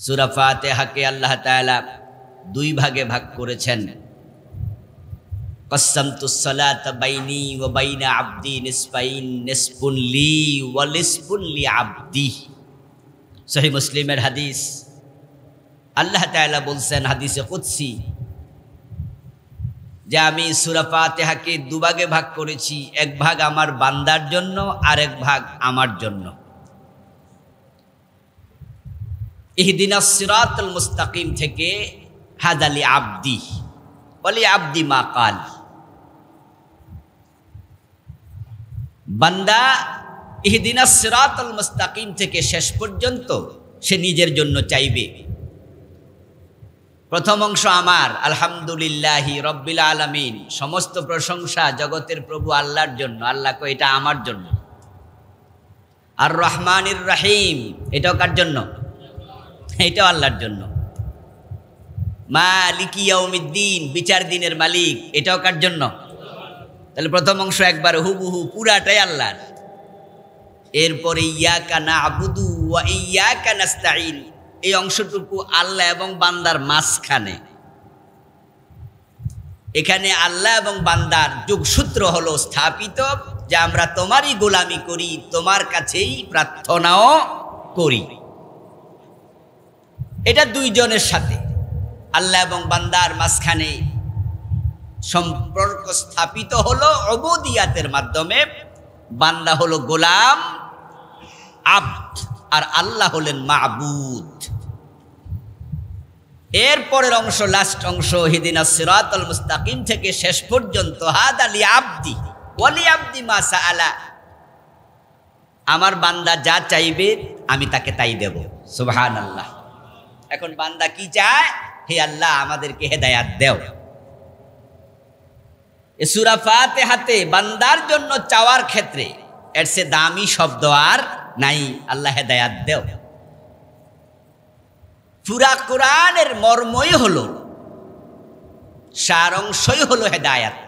সূরা ফাতিহাকে আল্লাহ তাআলা দুই ভাগে ভাগ করেছেন। কসসামতুস সালাতা বাইনি ওয়া বাইনা আবদি নিসফাইন, নিসফুন লি ওয়া নিসফুন লি আবদি। সহিহ মুসলিমের হাদিস। আল্লাহ তাআলা বলছেন হাদিসে কুদসি যে আমি সূরা ফাতিহাকে দুভাগে ভাগ করেছি, এক ভাগ আমার বান্দার জন্য আর এক ভাগ আমার জন্য। ইহদিনাস সিরাতাল মুস্তাকিম থেকে হাদালি আবদি ওয়ালি আবদি মা কাল। বান্দা ইহদিনাস সিরাতাল মুস্তাকিম থেকে শেষ পর্যন্ত সে নিজের জন্য চাইবে। প্রথম অংশ আমার, আলহামদুলিল্লাহি রব্বিল আলামিন, সমস্ত প্রশংসা জগতের প্রভু আল্লাহর জন্য। আল্লাহ কো এটা আমার জন্য। আর রহমানির রহিম, এটাও কার জন্য? এটাও আল্লাহর জন্য। মালিকি ইয়াউমিদ্দিন, বিচার দিনের মালিক, এটাও কার জন্য? তাহলে প্রথম অংশ একবার হুবহু পুরাটাই আল্লাহর। এরপরে ইয়াকা না'বুদু ওয়া ইয়াকা নাস্তাঈন, এই অংশটুকু আল্লাহ এবং বান্দার মাঝখানে। এখানে আল্লাহ এবং বান্দার যোগসূত্র হলো স্থাপিত যে আমরা তোমারই গোলামি করি, তোমার কাছেই প্রার্থনাও করি। এটা দুইজনের সাথে, আল্লাহ এবং বান্দার মাঝখানে সম্পর্ক স্থাপিত হলো উবুদিয়াতের মাধ্যমে। বান্দা হলো গোলাম, আবদ, আর আল্লাহ হলেন মাবুদ। এরপরের অংশ, লাস্ট অংশ, ইহদিনাস সিরাতাল মুস্তাকিম থেকে শেষ পর্যন্ত হাদা লি আবদি ওয়ালি আবদি মা সাআলা, আমার বান্দা যা চাইবে আমি তাকে তাই দেব। সুবহানাল্লাহ। এখন বান্দা কি চায়? হে আল্লাহ আমাদেরকে হেদায়াত দাও। এই সূরা ফাতিহাতে বান্দার জন্য চাওয়ার ক্ষেত্রে এর চেয়ে দামি শব্দ আর নাই। আল্লাহ হেদায়াত দাও। পুরা কোরআনের মর্মই হলো, সার অংশই হলো হেদায়াত।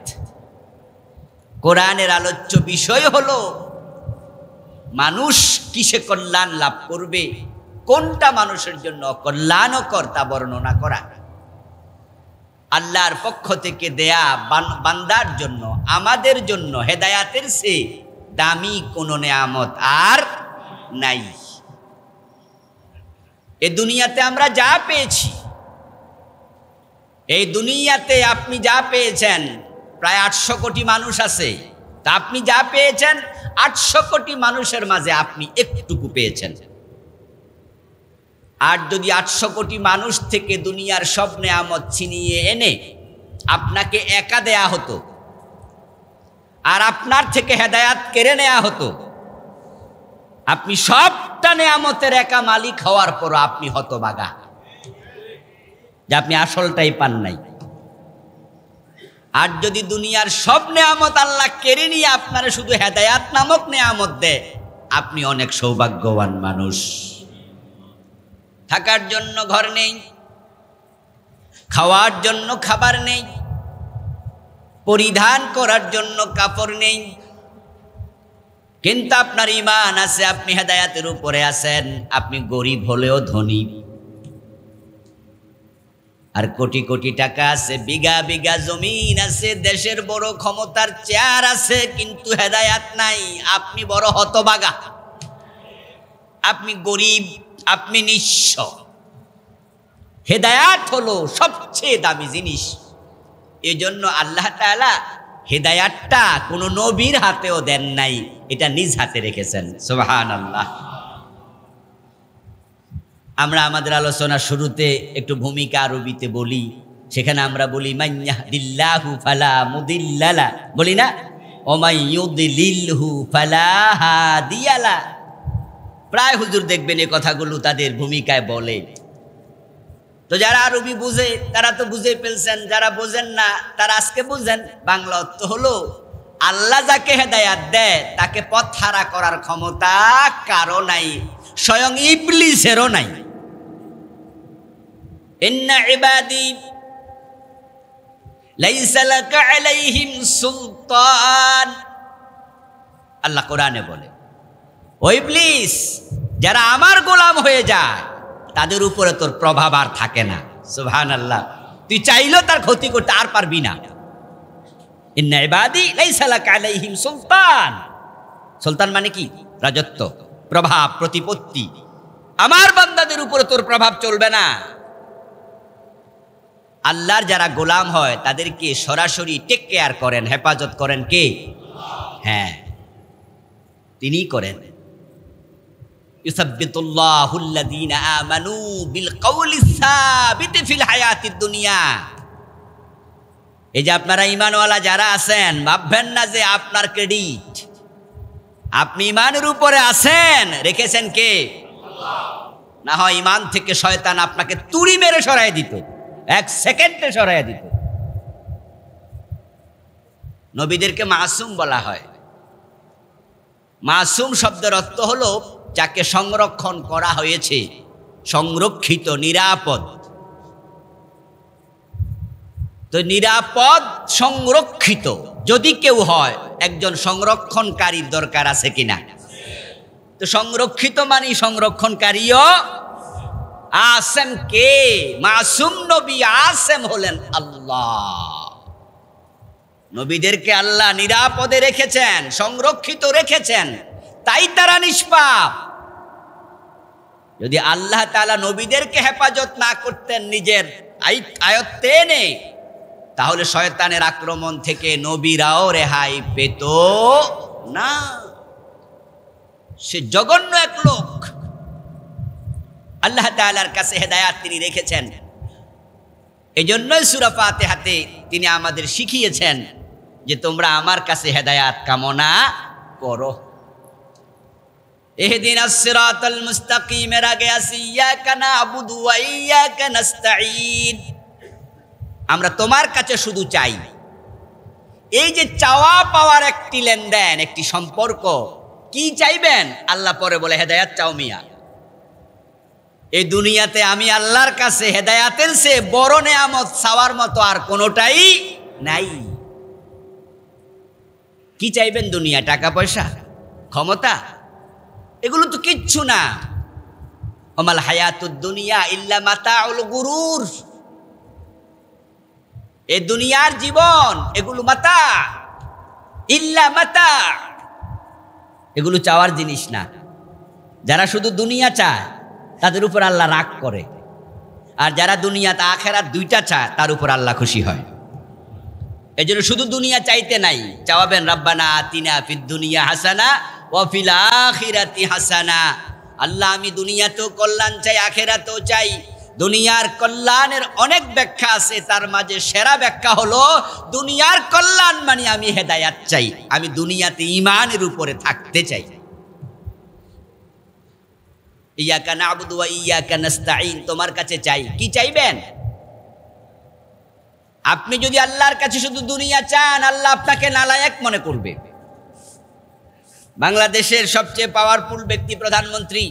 কোরআনের আলোচ্য বিষয় হলো মানুষ কিসে কল্যাণ লাভ করবে, কোনটা মানুষের জন্য কল্যাণকর তা বর্ণনা করা। আল্লাহর পক্ষ থেকে দেয়া বান্দার জন্য, আমাদের জন্য হেদায়াতের চেয়ে দামি কোনো নেয়ামত আর নাই। এই দুনিয়াতে আমরা যা পেয়েছি, এই দুনিয়াতে আপনি যা পেয়েছেন, প্রায় 800 কোটি মানুষ আছে, তা আপনি যা পেয়েছেন 800 কোটি মানুষের মাঝে আপনি একটুকু পেয়েছেন। আর যদি 800 কোটি মানুষ থেকে দুনিয়ার সব নেয়ামত ছিনিয়ে এনে আপনাকে একা দেয়া হতো, আর আপনার থেকে হেদায়াত কেড়ে নেয়া হতো, আপনি সবটা নেয়ামতের একা মালিক হওয়ার পর আপনি হতভাগা যে আপনি আসলটাই পান নাই। আর যদি দুনিয়ার সব নেয়ামত আল্লাহ কেড়ে নিয়ে আপনারা শুধু হেদায়াত নামক নেয়ামত দেয়, আপনি অনেক সৌভাগ্যবান মানুষ। থাকার জন্য ঘর নেই, খাওয়ার জন্য খাবার নেই, পরিধান করার জন্য কাপড় নেই, কিন্তু আপনার ঈমান আছে, আপনি হেদায়াতের উপরে আছেন, আপনি গরিব হলেও ধনী। আর কোটি কোটি টাকা আছে, বিঘা বিঘা জমিন আছে, দেশের বড় ক্ষমতার চেয়ার আছে, কিন্তু হেদায়াত নাই। আপনি বড় হতভাগা, আপনি গরিব, আপনি নিঃস্ব। হেদায়াত হলো সবচেয়ে দামি জিনিস। এজন্য আল্লাহ তাআলা হেদায়াতটা কোনো নবীর হাতেও দেন নাই, এটা নিজ হাতে রেখেছেন। সুবহানাল্লাহ। আমরা আমাদের আলোচনা শুরুতে একটু ভূমিকা আরবিতে বলি, সেখানে আমরা বলি মান ইয়াহদিল্লাহু ফালা মুদিল্লা লা, বলি না? ওয়া মান ইউদ্লিলহু ফালা হাদিয়া লা। প্রায় হুজুর দেখবেন এই কথাগুলো তাদের ভূমিকায় বলে। তো যারা আরবি বুঝে তারা তো বুঝে ফেলছেন, যারা বোঝেন না তারা আজকে বুঝেন। বাংলা অর্থ হলো আল্লাহ যাকে হেদায়াত দেয় তাকে পথহারা করার ক্ষমতা কারো নাই, স্বয়ং ইবলিসেরও নাই। ইন্না ইবাদি লাইসা লাকা আলাইহিম সুলতান, আল্লাহ কোরআনে বলে, ও ইবলিস, যারা আমার গোলাম হয়ে যায় তাদের উপরে তোর প্রভাব আর থাকে না। সুবহানাল্লাহ। তুই চাইলেও তার ক্ষতি করতে আর পারবি না। ইন্না ইবাদি লাইসা লাকা আলাইহিম সুলতান। সুলতান মানে কি? রাজত্ব, প্রভাব, প্রতিপত্তি। আমার বান্দাদের উপরে তোর প্রভাব চলবে না। আল্লাহর যারা গোলাম হয় তাদেরকে সরাসরি টেক কেয়ার করেন, হেফাজত করেন কে? হ্যাঁ, তিনিই করেন। ইউসাব্বিতুল্লাহুল্লাযীনা আমানু বিল কাউলিস সাবিতি ফিল হায়াতিদ দুনিয়া। এই যে আপনারা ঈমানওয়ালা যারা আছেন, ভাববেন না যে আপনার ক্রেডিট। আপনি ঈমানের উপরে আছেন, রেখেছেন কে? আল্লাহ। না হয় ঈমান থেকে শয়তান আপনাকে তুড়ি মেরে সরায় দিত, 1 সেকেন্ডে সরায় দিত। নবীদেরকে মাসুম বলা হয়। মাসুম শব্দের অর্থ হলো যাকে সংরক্ষণ করা হয়েছে, সংরক্ষিত, নিরাপদ। তো নিরাপদ, সংরক্ষিত যদি কেউ হয়, একজন সংরক্ষণকারীর দরকার আছে কিনা? তো সংরক্ষিত মানে সংরক্ষণকারীও আসেম কে? মাসুম নবী আসেম হলেন আল্লাহ। নবীদেরকে আল্লাহ নিরাপদে রেখেছেন, সংরক্ষিত রেখেছেন, তাই তারা নিষ্পাপ। যদি আল্লাহ তাআলা নবীদেরকে হেফাজত না করতেন নিজের আয়ত্তে এনে, তাহলে শয়তানের আক্রমণ থেকে নবীরাও রেহাই পেত না। সে জঘন্য এক লোক। আল্লাহ তাআলার কাছে হেদায়াত তিনি রেখেছেন। এই জন্যই সূরা ফাতিহাতে তিনি আমাদের শিখিয়েছেন যে তোমরা আমার কাছে হেদায়াত কামনা করো। ইহদিনাস সিরাতাল মুস্তাকিমের আগে আছে ইয়াকা না'বুদু ওয়া ইয়াকা নাস্তাঈন। আমরা তোমার কাছে শুধু চাই। এই যে চাওয়া পাওয়ার একটি লেনদেন, একটি সম্পর্ক। কি চাইবেন? আল্লাহ পরে বলে হেদায়াত চাও মিয়া। এই দুনিয়াতে আমি আল্লাহর কাছে হেদায়াতের চেয়ে বড় নেয়ামত চাওয়ার মতো আর কোনোটাই নাই। কি চাইবেন? দুনিয়া, টাকা পয়সা, ক্ষমতা, এগুলো তো কিচ্ছু না। ওমাল হায়াতুদ দুনিয়া ইল্লা মাতাউল গুরুর। এই দুনিয়ার জীবন এগুলো মাতা, ইল্লা মাতা, এগুলো চাওয়ার জিনিস না। যারা শুধু দুনিয়া চায় তাদের উপর আল্লাহ রাগ করে, আর যারা দুনিয়াতে আখেরাত দুইটা চায় তার উপর আল্লাহ খুশি হয়। এই জন্য শুধু দুনিয়া চাইতে নাই, চাওয়াবেন রাব্বানা আতিনা ফিদ দুনিয়া হাসানা ওয়া ফিল আখিরাতি হাসানা। আল্লাহ আমি দুনিয়াতেও কল্যাণ চাই, আখেরাতেও চাই। দুনিয়ার কল্যাণের অনেক ব্যাখ্যা আছে, তার মাঝে সেরা ব্যাখ্যা হলো দুনিয়ার কল্যাণ মানে আমি হেদায়াত চাই, আমি দুনিয়াতে ঈমানের উপরে থাকতে চাই। ইয়াকা না'বুদু ওয়া ইয়াকা নাস্তাঈন, তোমার কাছে চাই। কি চাইবেন? আপনি যদি আল্লাহর কাছে শুধু দুনিয়া চান, আল্লাহ আপনাকে নালায়েক মনে করবে। বাংলাদেশের সবচেয়ে পাওয়ারফুল ব্যক্তি প্রধানমন্ত্রী,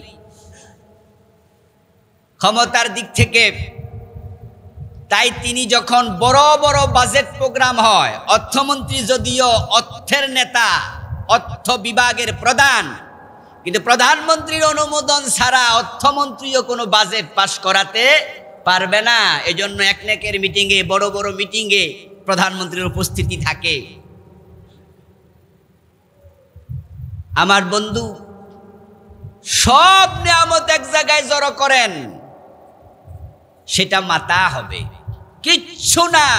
ক্ষমতার দিক থেকে। তাই তিনি যখন বড় বড় বাজেট প্রোগ্রাম হয়, অর্থমন্ত্রী যদিও অর্থের নেতা, অর্থ বিভাগের প্রধান, কিন্তু প্রধানমন্ত্রীর অনুমোদন ছাড়া অর্থমন্ত্রীও কোনো বাজেট পাশ করাতে পারবে না। এজন্য একনেকের মিটিংয়ে, বড় বড় মিটিংয়ে প্রধানমন্ত্রীর উপস্থিতি থাকে। আমার বন্ধু, সব নিয়ামত এক জায়গায় জড়ো করেন, সেটা মাতা হবে, কিচ্ছু না।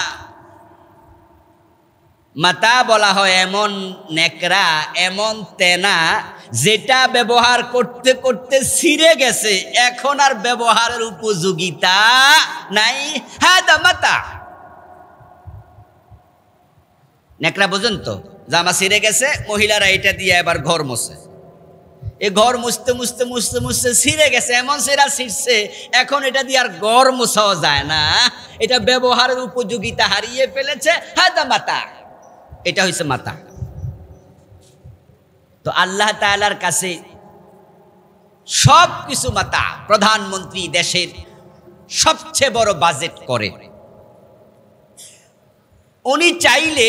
মাতা বলা হয় এমন নেকড়া, এমন তেনা, যেটা ব্যবহার করতে করতে ছিঁড়ে গেছে, এখন আর ব্যবহারের উপযোগিতা নাই। হাদা মাতা। নেকড়া বোঝেন তো? জামা ছিঁড়ে গেছে, মহিলারা এটা দিয়ে এবার ঘর মোছে। এ ঘর মুছতে মুছতে মুছতে মুছতে ছিঁড়ে গেছে, এমন সেরা ছিঁড়ছে, এখন এটা দিয়ে আর ঘর মোছাও যায় না। এটা ব্যবহারের উপযোগিতা হারিয়ে ফেলেছে। হাদা মাতা। এটা হইছে মাতা। তো আল্লাহ তাআলার কাছে সব কিছু মাতা। প্রধানমন্ত্রী দেশের সবচেয়ে বড় বাজেট করে, উনি চাইলে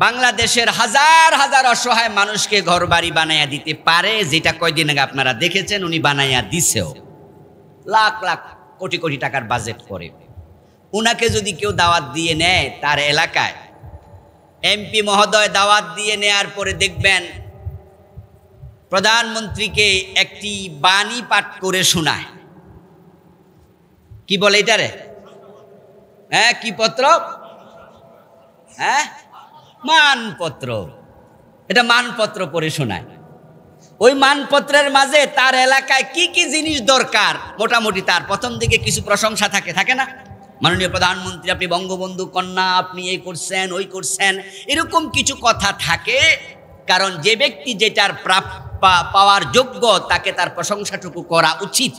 বাংলাদেশের হাজার হাজার অসহায় মানুষকে ঘর বাড়ি বানাইয়া দিতে পারে, যেটা কয়দিন আগে আপনারা দেখেছেন উনি বানাইয়া দিছেও। লাখ লাখ কোটি কোটি টাকার বাজেট করে। উনাকে যদি কেউ দাওয়াত দিয়ে নেয় তার এলাকায়, এমপি মহোদয় দাওয়াত দিয়ে নেয়ার পরে দেখবেন প্রধানমন্ত্রীকে একটি বাণী পাঠ করে শোনায়। কি বলে এটারে? হ্যাঁ, কি পত্র? হ্যাঁ, মানপত্র। এটা মানপত্র পড়ে শোনায়। ওই মানপত্রের মাঝে তার এলাকায় কি কি জিনিস দরকার মোটামুটি তার প্রথম দিকে কিছু প্রশংসা থাকে না? মাননীয় প্রধানমন্ত্রী, আপনি বঙ্গবন্ধু কন্যা, আপনি এই করছেন ওই করছেন, এরকম কিছু কথা থাকে। কারণ যে ব্যক্তি যেটার পাওয়ার যোগ্য তাকে তার প্রশংসাটুকু করা উচিত।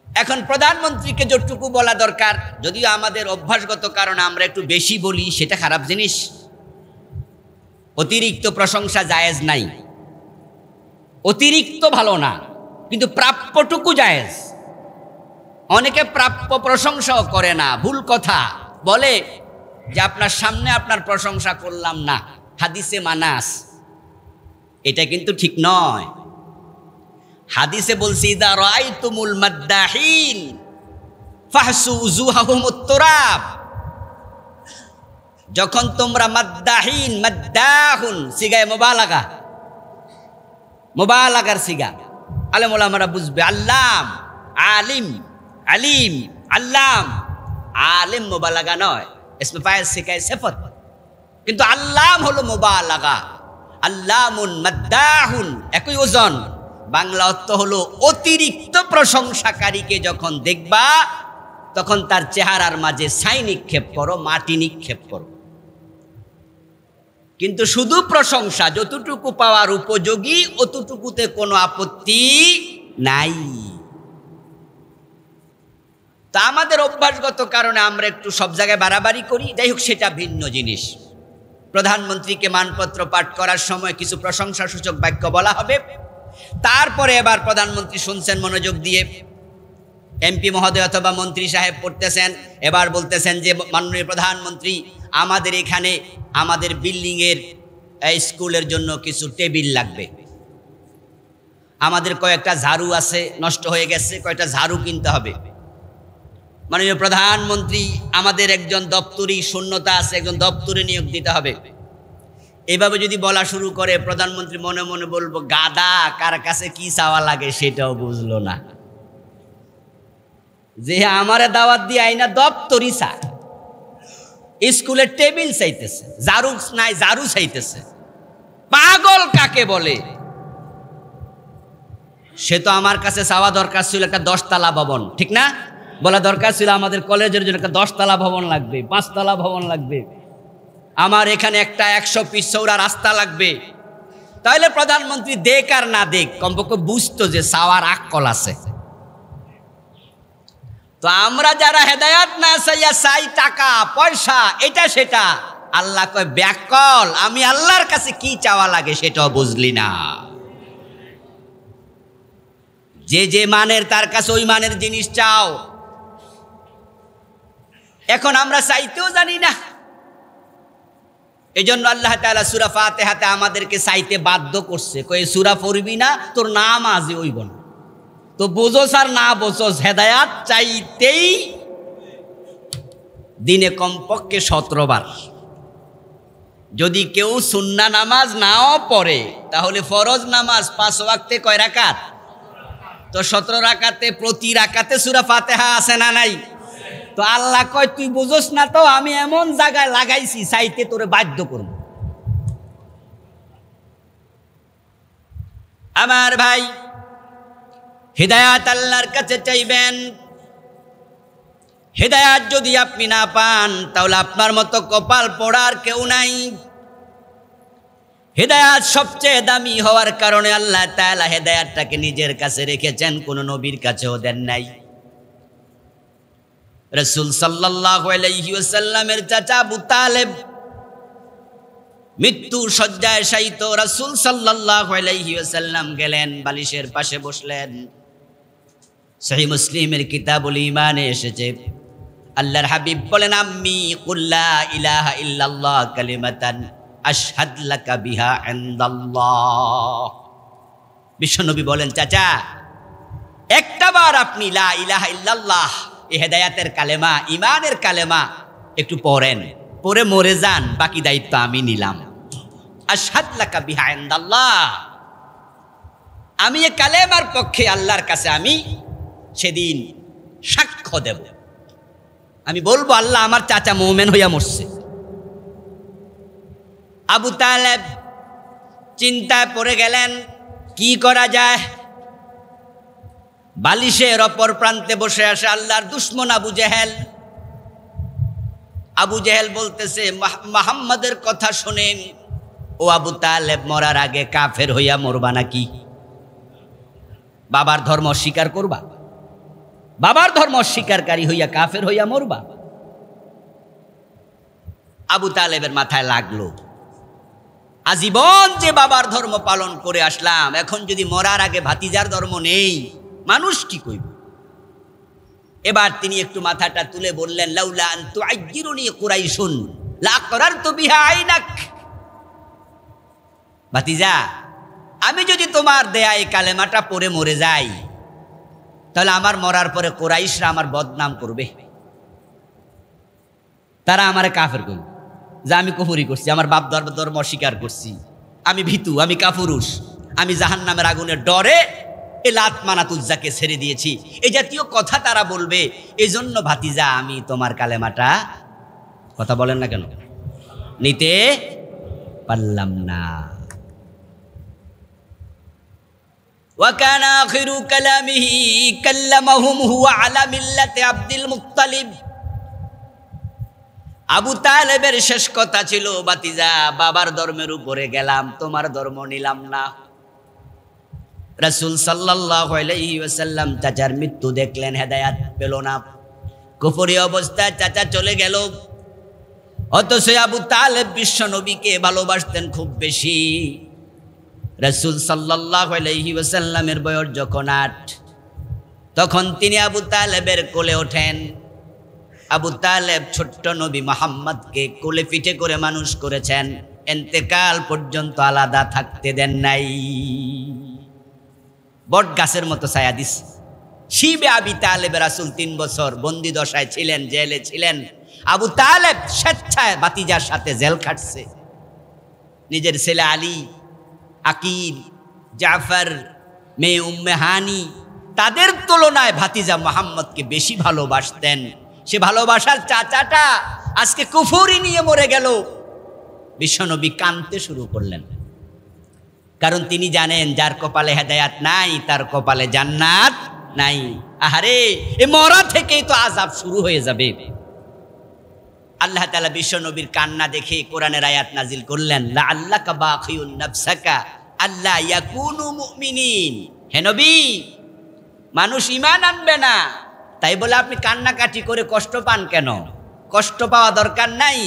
এখন প্রধানমন্ত্রীকে যতটুকু বলা দরকার, যদিও আমাদের অভ্যাসগত কারণে আমরা একটু বেশি বলি, সেটা খারাপ জিনিস। অতিরিক্ত প্রশংসা জায়েজ নাই, অতিরিক্ত ভালো না, কিন্তু প্রাপ্যটুকু জায়েজ। অনেকে প্রাপ্য প্রশংসাও করে না, ভুল কথা বলে যে আপনার সামনে আপনার প্রশংসা করলাম না, হাদিসে মানাস। এটা কিন্তু ঠিক নয়। হাদিসে বলছি, ইদা রাআইতুমুল মাদ্দাহিন ফাহসু উজুহাহুমুত তুরাব। যখন তোমরা মাদ্দাহিন, মাদ্দাহুন সিগায় মুবালাগার সিগা, আলেম ওলামারা বুঝবে। আল্লাম, আলিম, আলিম, আল্লাম। আলিম মুবালাগা নয়, ইসমে ফাইল সিগায় সিফত, কিন্তু আল্লাম হলো মুবালাগা। আল্লামুন মাদ্দাহুন একই ওজন। বাংলা অর্থ হলো অতিরিক্ত প্রশংসাকারীকে যখন দেখবা তখন তার চেহারার মাঝে ছাই নিক্ষেপ করো, মাটি নিক্ষেপ করো। কিন্তু শুধু প্রশংসা, যতটুকু পাওয়ার উপযোগী অতটুকুতে কোনো আপত্তি নাই। তা আমাদের অভ্যাসগত কারণে আমরা একটু সব জায়গায় বাড়াবাড়ি করি। যাই হোক, সেটা ভিন্ন জিনিস। প্রধানমন্ত্রীকে মানপত্র পাঠ করার সময় কিছু প্রশংসাসূচক বাক্য বলা হবে। তারপরে এবার প্রধানমন্ত্রী শুনছেন মনোযোগ দিয়ে, এমপি মহোদয় অথবা মন্ত্রী সাহেব পড়তেছেন, এবার বলতেছেন যে মাননীয় প্রধানমন্ত্রী, আমাদের এখানে আমাদের বিল্ডিংয়ের স্কুলের জন্য কিছু টেবিল লাগবে। আমাদের কয়েকটা ঝাড়ু আছে, নষ্ট হয়ে গেছে, কয়েকটা ঝাড়ু কিনতে হবে। মাননীয় প্রধানমন্ত্রী, আমাদের একজন দপ্তরি শূন্যতা আছে, একজন দপ্তরে নিয়োগ দিতে হবে। এভাবে যদি বলা শুরু করে, প্রধানমন্ত্রী মনে মনে বলবো, গাদা, কার কাছে কি চাওয়া লাগে সেটাও বুঝলো না, যে আমারে দাওয়াত দিয়ে আইনা দপ্তরি চা, স্কুলের টেবিল চাইতেছে, ঝাড়ু নাই ঝাড়ু চাইতেছে। পাগল কাকে বলে? সে তো আমার কাছে চাওয়া দরকার ছিল একটা 10 তলা ভবন, ঠিক না? বলা দরকার ছিল আমাদের কলেজের জন্য একটা 10 তলা ভবন লাগবে, 5 তলা ভবন লাগবে, আমার এখানে একটা 100 পিচ চৌড়া রাস্তা লাগবে। তাহলে প্রধানমন্ত্রী দেখ আর না দেখ, কমপক্ষে বুঝতো যে চাওয়ার আকল আছে। তো আমরা যারা হেদায়াত না চাইয়া চাই টাকা পয়সা, এটা সেটা, আল্লাহ কয় ব্যাকল, আমি আল্লাহর কাছে কি চাওয়া লাগে সেটাও বুঝলি না। যে যে মানের তার কাছে ওই মানের জিনিস চাও। এখন আমরা চাইতেও জানি না, এই জন্য আল্লাহ তাআলা সূরা ফাতিহাতে আমাদেরকে চাইতে বাধ্য করছে, কই সূরা পড়বি না তোর নাম আজই হইব না। তো বোঝোস আর না বোঝোস, হেদায়াত চাইতেই দিনে কমপক্ষে 17 বার। যদি কেউ সুন্না নামাজ নাও পড়ে, তাহলে ফরজ নামাজ 5 ওয়াক্তে কয় রাকাত? তো 17 রাকাতে প্রতি রাকাতে সূরা ফাতিহা আছে না নাই? তো আল্লাহ কয় তুই বুঝোস না, তো আমি এমন জায়গায় লাগাইছি চাইতে তোরে বাধ্য করব। আমার ভাই, হিদায়াত আল্লাহর কাছে চাইবেন। হিদায়াত যদি আপনি না পান, তাহলে আপনার মতো কপাল পোড়ার কেউ নাই। হিদায়াত সবচেয়ে দামি হওয়ার কারণে আল্লাহ তাআলা হিদায়াতটাকে নিজের কাছে রেখেছেন, কোন নবীর কাছেও দেন নাই। রাসূল সাল্লাল্লাহু আলাইহি ওয়াসাল্লামের চাচা আবু তালেব মৃত্যু শয্যায় শায়িত। রাসূল সাল্লাল্লাহু আলাইহি ওয়াসাল্লাম গেলেন, বালিশের পাশে বসলেন। সহিহ মুসলিমের কিতাবুল ঈমানে এসেছে, আল্লাহর হাবিব বলেন, আম্মি কুল লা ইলাহা ইল্লাল্লাহ কালিমাতান আশহাদ লাকা বিহা ইনদাল্লাহ। বিশ্বনবী বলেন, চাচা একটা বার আপনি লা ইলাহা ইল্লাল্লাহ এই হেদায়াতের কালেমা, ইমানের কালেমা একটু পড়েন, পড়ে মরে যান, বাকি দায়িত্ব আমি নিলাম। আশহাদু লাকা বিহা ইনদাল্লাহ, আমি এই কালেমার পক্ষে আল্লাহর কাছে আমি সেদিন সাক্ষ্য দেব। আমি বলবো আল্লাহ আমার চাচা মুমিন হইয়া মরছে। আবু তালেব চিন্তায় পড়ে গেলেন, কি করা যায়। বালিশের অপর প্রান্তে বসে আসে আল্লাহর দুশমন আবু জেহেল। আবু জেহেল বলতেছে, মুহাম্মাদের কথা শুনেন, ও আবু তালেব মরার আগে কাফের হইয়া মরবা নাকি? বাবার ধর্ম অস্বীকার করবা? বাবার ধর্ম অস্বীকারী হইয়া কাফের হইয়া মরবা? আবু তালেবের মাথায় লাগলো, আজীবন যে বাবার ধর্ম পালন করে আসলাম, এখন যদি মরার আগে ভাতিজার ধর্ম নেই, মানুষ কি কইব? এবার তিনি একটু মাথাটা তুলে বললেন, লাউলা আন তুআজ্জিরুনি কুরাইশুন লাআকরারতু বিহা আইনাক। ভাতিজা, আমি যদি তোমার দেয়া এই কালেমাটা পড়ে মরে যাই, তাহলে আমার মরার পরে কুরাইশরা আমার বদনাম করবে, তারা আমারে কাফের করবে, যে আমি কুফরি করছি, আমার বাপ ধর্ম অস্বীকার করছি, আমি ভীতু, আমি কাপুরুষ, আমি জাহান্নামের আগুনের ডরে এ লাত মানাত উজ্জাকে ছেড়ে দিয়েছি, এই জাতীয় কথা তারা বলবে। এই জন্য ভাতিজা আমি তোমার কালেমাটা, কথা বলেন না কেন, নিতে পারলাম না। وكان آخر كلامه كلمهم هو على ملة عبد المطلب। আবু তালেবের শেষ কথা ছিল, ভাতিজা বাবার ধর্মের উপরে গেলাম, তোমার ধর্ম নিলাম না। রাসূল সাল্লাল্লাহু আলাইহি ওয়াসাল্লাম চাচার মৃত্যু দেখলেন, হেদায়েত পেল না, কুফরি অবস্থায় চাচা চলে গেল। অথচ আবু তালেব বিশ্ব নবীকে ভালোবাসতেন খুব বেশি। রাসূল সাল্লাল্লাহু আলাইহি ওয়াসাল্লামের বয়স যখন 8, তখন তিনি আবু তালেবের কোলে ওঠেন। আবু তালেব ছোট্ট নবী মুহাম্মদকে কোলে পিঠে করে মানুষ করেছেন, ইন্তেকাল পর্যন্ত আলাদা থাকতে দেন নাই। বট গাছের মতো ছায়া দিস। শিবে আবি তালেব রাসূল 3 বছর বন্দি দশায় ছিলেন, জেলে ছিলেন। আবু তালেব স্বেচ্ছায় ভাতিজার সাথে জেল খাটছে। নিজের ছেলে আলী, আকিল, জাফর, মেয়ে উম্মে হানি, তাদের তুলনায় ভাতিজা মুহাম্মদকে বেশি ভালোবাসতেন। সে ভালোবাসার চাচাটা আজকে কুফরি নিয়ে মরে গেল। বিশ্বনবী কাঁদতে শুরু করলেন, কারণ তিনি জানেন যার কপালে হেদায়াত নাই তার কপালে জান্নাত নাই। আহারে, এ মরা থেকেই তো আযাব শুরু হয়ে যাবে। আল্লাহ তাআলা বিশ্বনবীর কান্না দেখে কোরআনের আয়াত নাজিল করলেন, লাআল্লাকা বাখিউন নাফসাকা আল্লা ইয়াকুনু মুমিনিন। হে নবী, মানুষ ঈমান আনবে না, তাই বলে আপনি কান্নাকাটি করে কষ্ট পান কেন? কষ্ট পাওয়া দরকার নাই।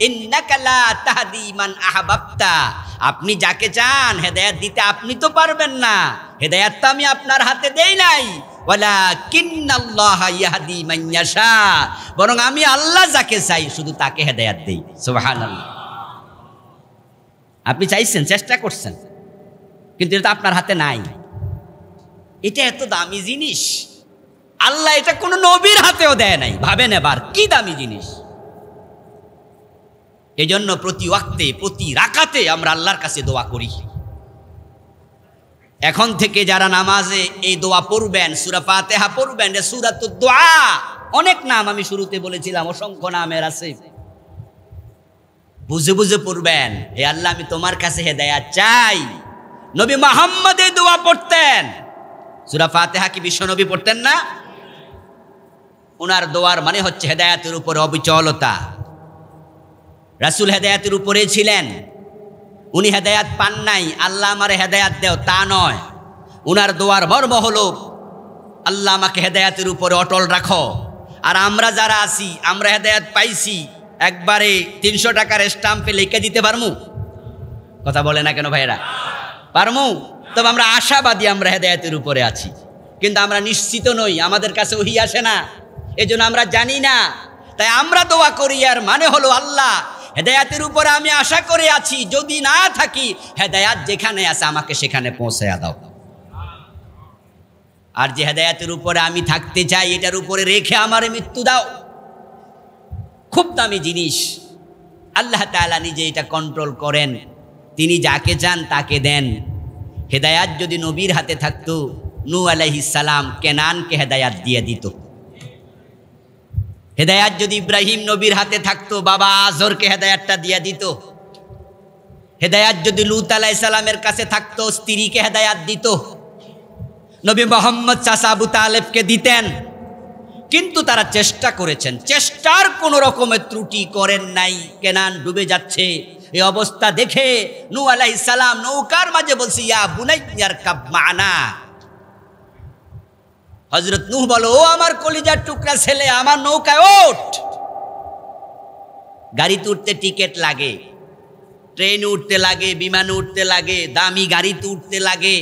ইন্নাকা লা তাহদি মান আহবাবতা, আপনি যাকে চান হেদায়েত দিতে আপনি তো পারবেন না, হেদায়েত তো আমি আপনার হাতে দেই নাই। ওয়ালাকিন্নাল্লাহা ইয়াহদি মান ইয়াশা, বরং আমি আল্লাহ যাকে চাই শুধু তাকে হেদায়েত দেই। সুবহানাল্লাহ। আপনি চাইছেন, চেষ্টা করছেন, কিন্তু এটা আপনার হাতে নাই। এটা এত দামি জিনিস, আল্লাহ এটা কোনো নবীর হাতেও দেয় নাই। ভাবেন এবার কি দামি জিনিস। এই জন্য প্রতি ওয়াক্তে, প্রতি রাকাতে আমরা আল্লাহর কাছে দোয়া করি। এখন থেকে যারা নামাজে এই দোয়া পড়বেন, সূরা ফাতিহা পড়বেন, সূরাতুদ দোয়া, অনেক নাম আমি শুরুতে বলেছিলাম, অসংখ্য নামের আছে, বুঝে বুঝে পড়বেন। হে আল্লাহ, আমি তোমার কাছে হেদায়েত চাই। নবী মুহাম্মদ এই দোয়া পড়তেন। সূরা ফাতিহা কি বিশ্ব নবী পড়তেন না? ওনার দোয়ার মানে হচ্ছে হেদায়েতের উপরে অবিচলতা। রাসূল হেদায়েতের উপরে ছিলেন, উনি হেদায়েত পান নাই, আল্লাহ আমারে হেদায়েত দেও তা নয়। উনার দোয়ার মর্ম হলো, আল্লাহ আমাকে হেদায়েতের উপরে অটল রাখো। আর আমরা যারা আছি, আমরা হেদায়েত পাইছি, একবারে 300 টাকার স্টাম্পে লিখে দিতে পারমু? কথা বলে না কেন ভাইরা? পারমু? তবে আমরা আশাবাদী আমরা হেদায়েতের উপরে আছি, কিন্তু আমরা নিশ্চিত নই, আমাদের কাছে ওহী আসে না, এজন্য আমরা জানি না। তাই আমরা দোয়া করি, আর মানে হলো, আল্লাহ হেদায়েতের উপরে আমি আশা করে আছি, যদি না থাকি হেদায়েত যেখানে আছে আমাকে সেখানে পৌঁছায়া দাও। আর যে হেদায়াতের উপরে আমি থাকতে চাই এটার উপরে রেখে আমারে মৃত্যু দাও। খুব দামি জিনিস। আল্লাহ তাআলা নিজে এটা কন্ট্রোল করেন, তিনি যাকে চান তাকে দেন। হেদায়াত যদি নবীর হাতে থাকতো, নূহ আলাইহিস সালাম কেনানকে হেদায়াত দিয়ে দিত। হেদায়াত যদি ইব্রাহিম নবীর হাতে থাকতো, বাবা আজরকে হেদায়াতটা দিয়ে দিত। হেদায়াত যদি লূত আলাইহিস সালামের কাছে থাকতো, স্ত্রীকে হেদায়াত দিত। নবী মুহাম্মদ চাচা আবু তালেবকে দিতেন। কিন্তু তারা চেষ্টা করেছেন, চেষ্টার কোনো রকমের ত্রুটি করেন নাই। কেনান ডুবে যাচ্ছে, এই অবস্থা দেখে নূহ আলাইহিস সালাম নৌকার মাঝে বলছে, ইয়া বুনাইয়া আরকাব মা'না। হযরত নূহ বলো, ও আমার কলিজার টুকরা ছেলে, আমার নৌকায় ওঠ। গাড়িতে উঠতে টিকিট লাগে, ট্রেনে উঠতে লাগে, বিমানে উঠতে লাগে, দামি গাড়িতে উঠতে লাগে।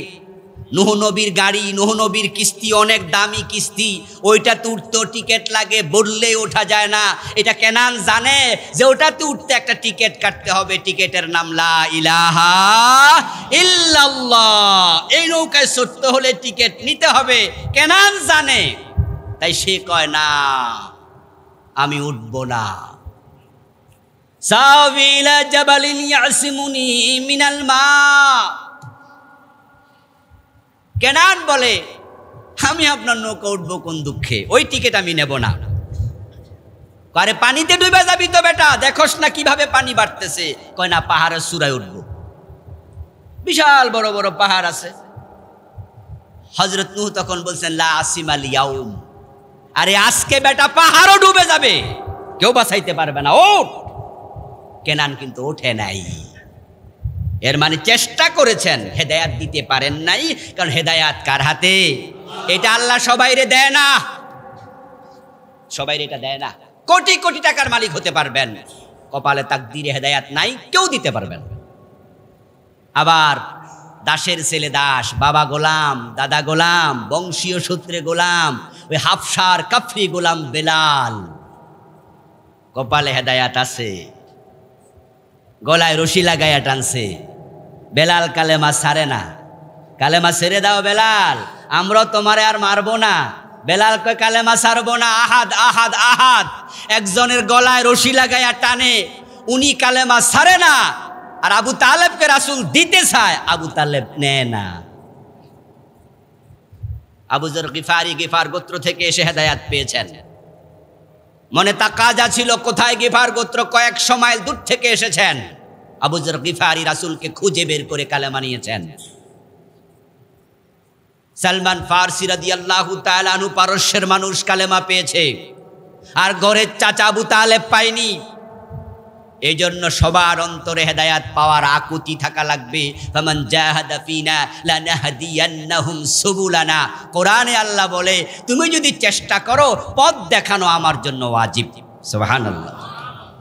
নূহ নবীর গাড়ি, নূহ নবীর কিস্তি অনেক দামি কিস্তি, ওইটাতে উঠতেও টিকিট লাগে, বললে ওঠা যায় না। এটা কেনান জানে যে ওটাতে উঠতে একটা টিকিট কাটতে হবে, টিকিটের নাম লা ইলাহা ইল্লাল্লাহ। এই নৌকায় চড়তে হলে টিকিট নিতে হবে, কেনান জানে। তাই সে কয় না, আমি উঠবো না। সাবিলা জাবালিন ইয়াসিমুনি মিনাল মা। কেনান বলে, আমি আপনার নৌকা উঠবো কোন দুঃখে, ওই টিকিট আমি নেব না। আরে পানিতে ডুবে যাবি তো বেটা, দেখোস না কিভাবে পানি বাড়তেছে। কয় না, পাহাড়ের চূড়ায় উঠবো, বিশাল বড় বড় পাহাড় আছে। হযরত নূহ তখন বলছেন, লা আসিমাল ইয়াউম। আরে আজকে বেটা পাহাড়ও ডুবে যাবে, কেউ বাঁচাইতে পারবে না, ওঠ। কেনান কিন্তু ওঠে নাই। এর মানে চেষ্টা করেছেন, হেদায়াত দিতে পারেন নাই। কারণ হেদায়াত কার হাতে? এটা আল্লাহ সবাইরে দেয় না, সবাইরে এটা দেয় না। কোটি কোটি টাকার মালিক হতে পারবেন, কপালে তাকদীরে হেদায়াত নাই, কেউ দিতে পারবেন। আবার দাসের ছেলে দাস, বাবা গোলাম, দাদা গোলাম, বংশীয় সূত্রে গোলাম, ওই হাফসার কাফরি গোলাম বেলাল, কপালে হেদায়াত আছে, গলায় রশি লাগাইয়া টানছে। বেলাল কালেমা ছাড়ে না। কালেমা ছেড়ে দাও বেলাল, আমরা তোমারে আর মারবো না। বেলাল কয়, কালেমা ছাড়বো না, আহাদ আহাদ আহাদ। একজনের গলায় রশি লাগাইয়া টানে, উনি কালেমা ছাড়ে না। আর আবু তালেবকে রাসূল দিতে চায়, আবু তালেব নেয় না। আবু যর গিফারি, গিফার গোত্র থেকে এসে হেদায়াত পেয়েছেন। মনে তাকাজা ছিল কোথায় গিফার গোত্র, কয়েকশো মাইল দূর থেকে এসেছেন। আবু যর গিফারি রাসূলকে খুঁজে বের করে কালেমা নিয়েছেন। সালমান ফারসি রাদিয়াল্লাহু তাআলা আনহু, পারস্যের মানুষ, কালেমা পেয়েছে, আর ঘরের চাচা আবু তালেব পায়নি। এই জন্য সবার অন্তরে হেদায়াত পাওয়ার আকুতি থাকা লাগবে। ফামান জাহাদা ফিনা লানাহদিয়ান্নাহুম সুবুলানা। কোরআনে আল্লাহ বলে, তুমি যদি চেষ্টা করো, পথ দেখানো আমার জন্য ওয়াজিব। সুবহানাল্লাহ।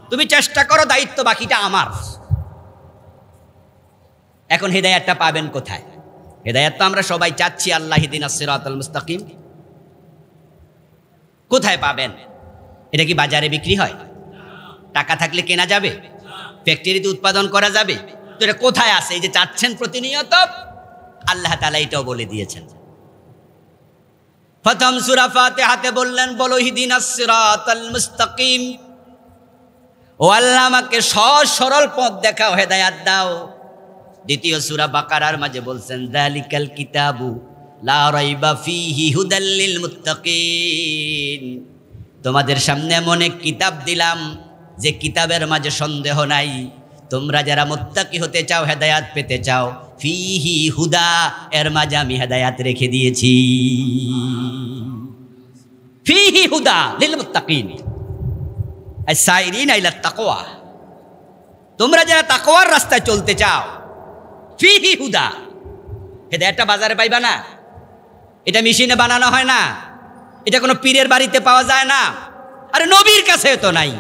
তুমি চেষ্টা করো, দায়িত্ব বাকিটা আমার। এখন হেদায়াতটা পাবেন কোথায়? হেদায়াত তো আমরা সবাই চাচ্ছি, আল্লাহ ইহদিনাস সিরাতাল মুস্তাকিম। কোথায় পাবেন? এটা কি বাজারে বিক্রি হয়? টাকা থাকলে কেনা যাবে? ফ্যাক্টরিতে উৎপাদন করা যাবে? তো এটা কোথায় আছে? এই যে চাচ্ছেন প্রতিনিয়ত, আল্লাহ তাআলা এটাও বলে দিয়েছেন। প্রথম সূরা ফাতিহাতে বললেন, বলো ইহদিনাস সিরাতাল মুস্তাকিম, ও আল্লাহ আমাকে সহজ সরল পথ দেখাও, হেদায়াত দাও। দ্বিতীয় সূরা বাকারার মাঝে বলছেন, যালিকাল কিতাবু লা রাইবা ফীহি হুদাল লিল মুত্তাকিন। তোমাদের সামনে এমন এক কিতাব দিলাম, যে কিতাবের মাঝে সন্দেহ নাই। তোমরা যারা মুত্তাকি হতে চাও, হেদায়াত পেতে চাও, ফীহি হুদা, এর মাঝে আমি হেদায়াত রেখে দিয়েছি। ফীহি হুদা লিল মুত্তাকিন আস-সাইরিনা ইলা তাকওয়া। তোমরা যারা তাকওয়ার রাস্তায় চলতে চাও, ফীহি হুদা। হেদায়াতটা বাজারে পাইবা না, এটা মেশিনে বানানো হয় না, এটা কোনো পীরের বাড়িতে পাওয়া যায় না। আরে নবীর কাছে তো নাই।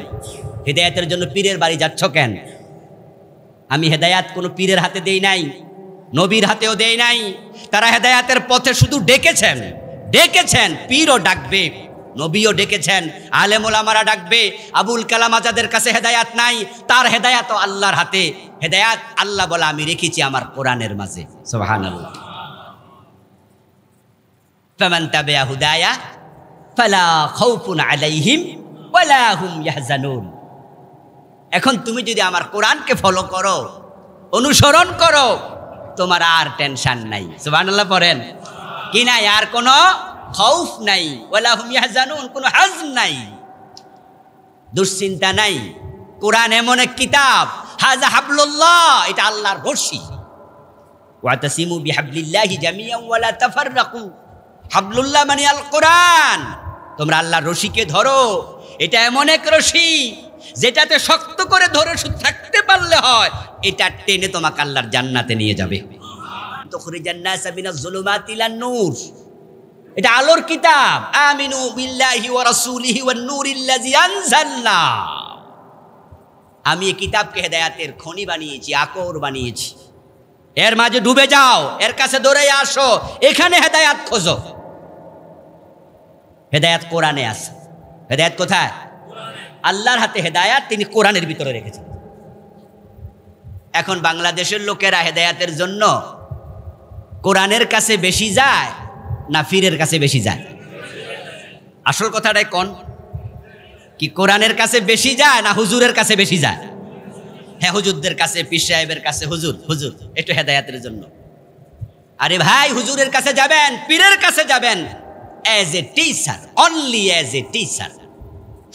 হেদায়াতের জন্য পীরের বাড়ি যাচ্ছ কেন? আমি হেদায়াত কোনো পীরের হাতে দেই নাই, নবীর হাতেও দেই নাই। তারা হেদায়াতের পথে শুধু ডেকেছেন, ডেকেছেন। পীরও ডাকবে, নবীও ডেকেছেন, আলেম ওলামারা ডাকবে। আবুল কালাম আজাদের কাছে হেদায়াত নাই, তার হেদায়াতও আল্লাহর হাতে। হেদায়াত আল্লাহ বলে, আমি রেখেছি আমার কোরআনের মাঝে। সুবহানাল্লাহ। ফামান তাবিআ হুদায়া ফালা খাউফুন আলাইহিম ওয়ালা হুম ইয়াহজানুন। এখন তুমি যদি আমার কোরআনকে ফলো করো, অনুসরণ করো, তোমার আর টেনশন নাই। সুবহানাল্লাহ পড়েন কি নাই? আর কোনো খাউফ নাই, ওয়ালা হুম ইয়াহজানুন, কোনো হাজন নাই, দুশ্চিন্তা নাই। কোরআন এমন এক কিতাব, হাযা হাবলুল্লাহ, এটা আল্লাহর রশি। ওয়াতাসিমু বিহাবলিল্লাহি জামিআন ওয়ালা তাফাররাকু। হাবলুল্লাহ মানে আল কোরআন। তোমরা আল্লাহর রশিকে ধরো। এটা এমন এক রশি যেটাতে শক্ত করে ধরে থাকতে পারলে হয়, এটা টেনে তোমাকে আল্লাহর জান্নাতে নিয়ে যাবে। তুখরিজান নাসা মিনাজ যুলুমাতি ইলান নূর, এটা আলোর কিতাব। আমিনু বিল্লাহি ওয়া রাসূলিহি ওয়ান নূরিল্লাযী আনজালনা। আমি এই কিতাবকে হেদায়েতের খনি বানিয়েছি, আকর বানিয়েছি। এর মাঝে ডুবে যাও, এর কাছে দৌড়ে আসো, এখানে হেদায়েত খোঁজো। হেদায়েত কোরআনে আছে। হেদায়েত কোথায়? আল্লাহর হাতে হেদায়েত, তিনি কোরআনের ভিতরে রেখেছেন। এখন বাংলাদেশের লোকেরা হেদায়েতের জন্য কোরআনের কাছে বেশি যায় না পীরের কাছে বেশি যায়? আসল কথাটাই কোন কি, কোরআনের কাছে বেশি যায় না হুজুরের কাছে বেশি যায়? হ্যাঁ, হুজুরদের কাছে, পীর সাহেবের কাছে। হুজুর হুজুর একটু হেদায়েতের জন্য। আরে ভাই, হুজুরের কাছে যাবেন, পীরের কাছে যাবেন as a teacher, only as a teacher,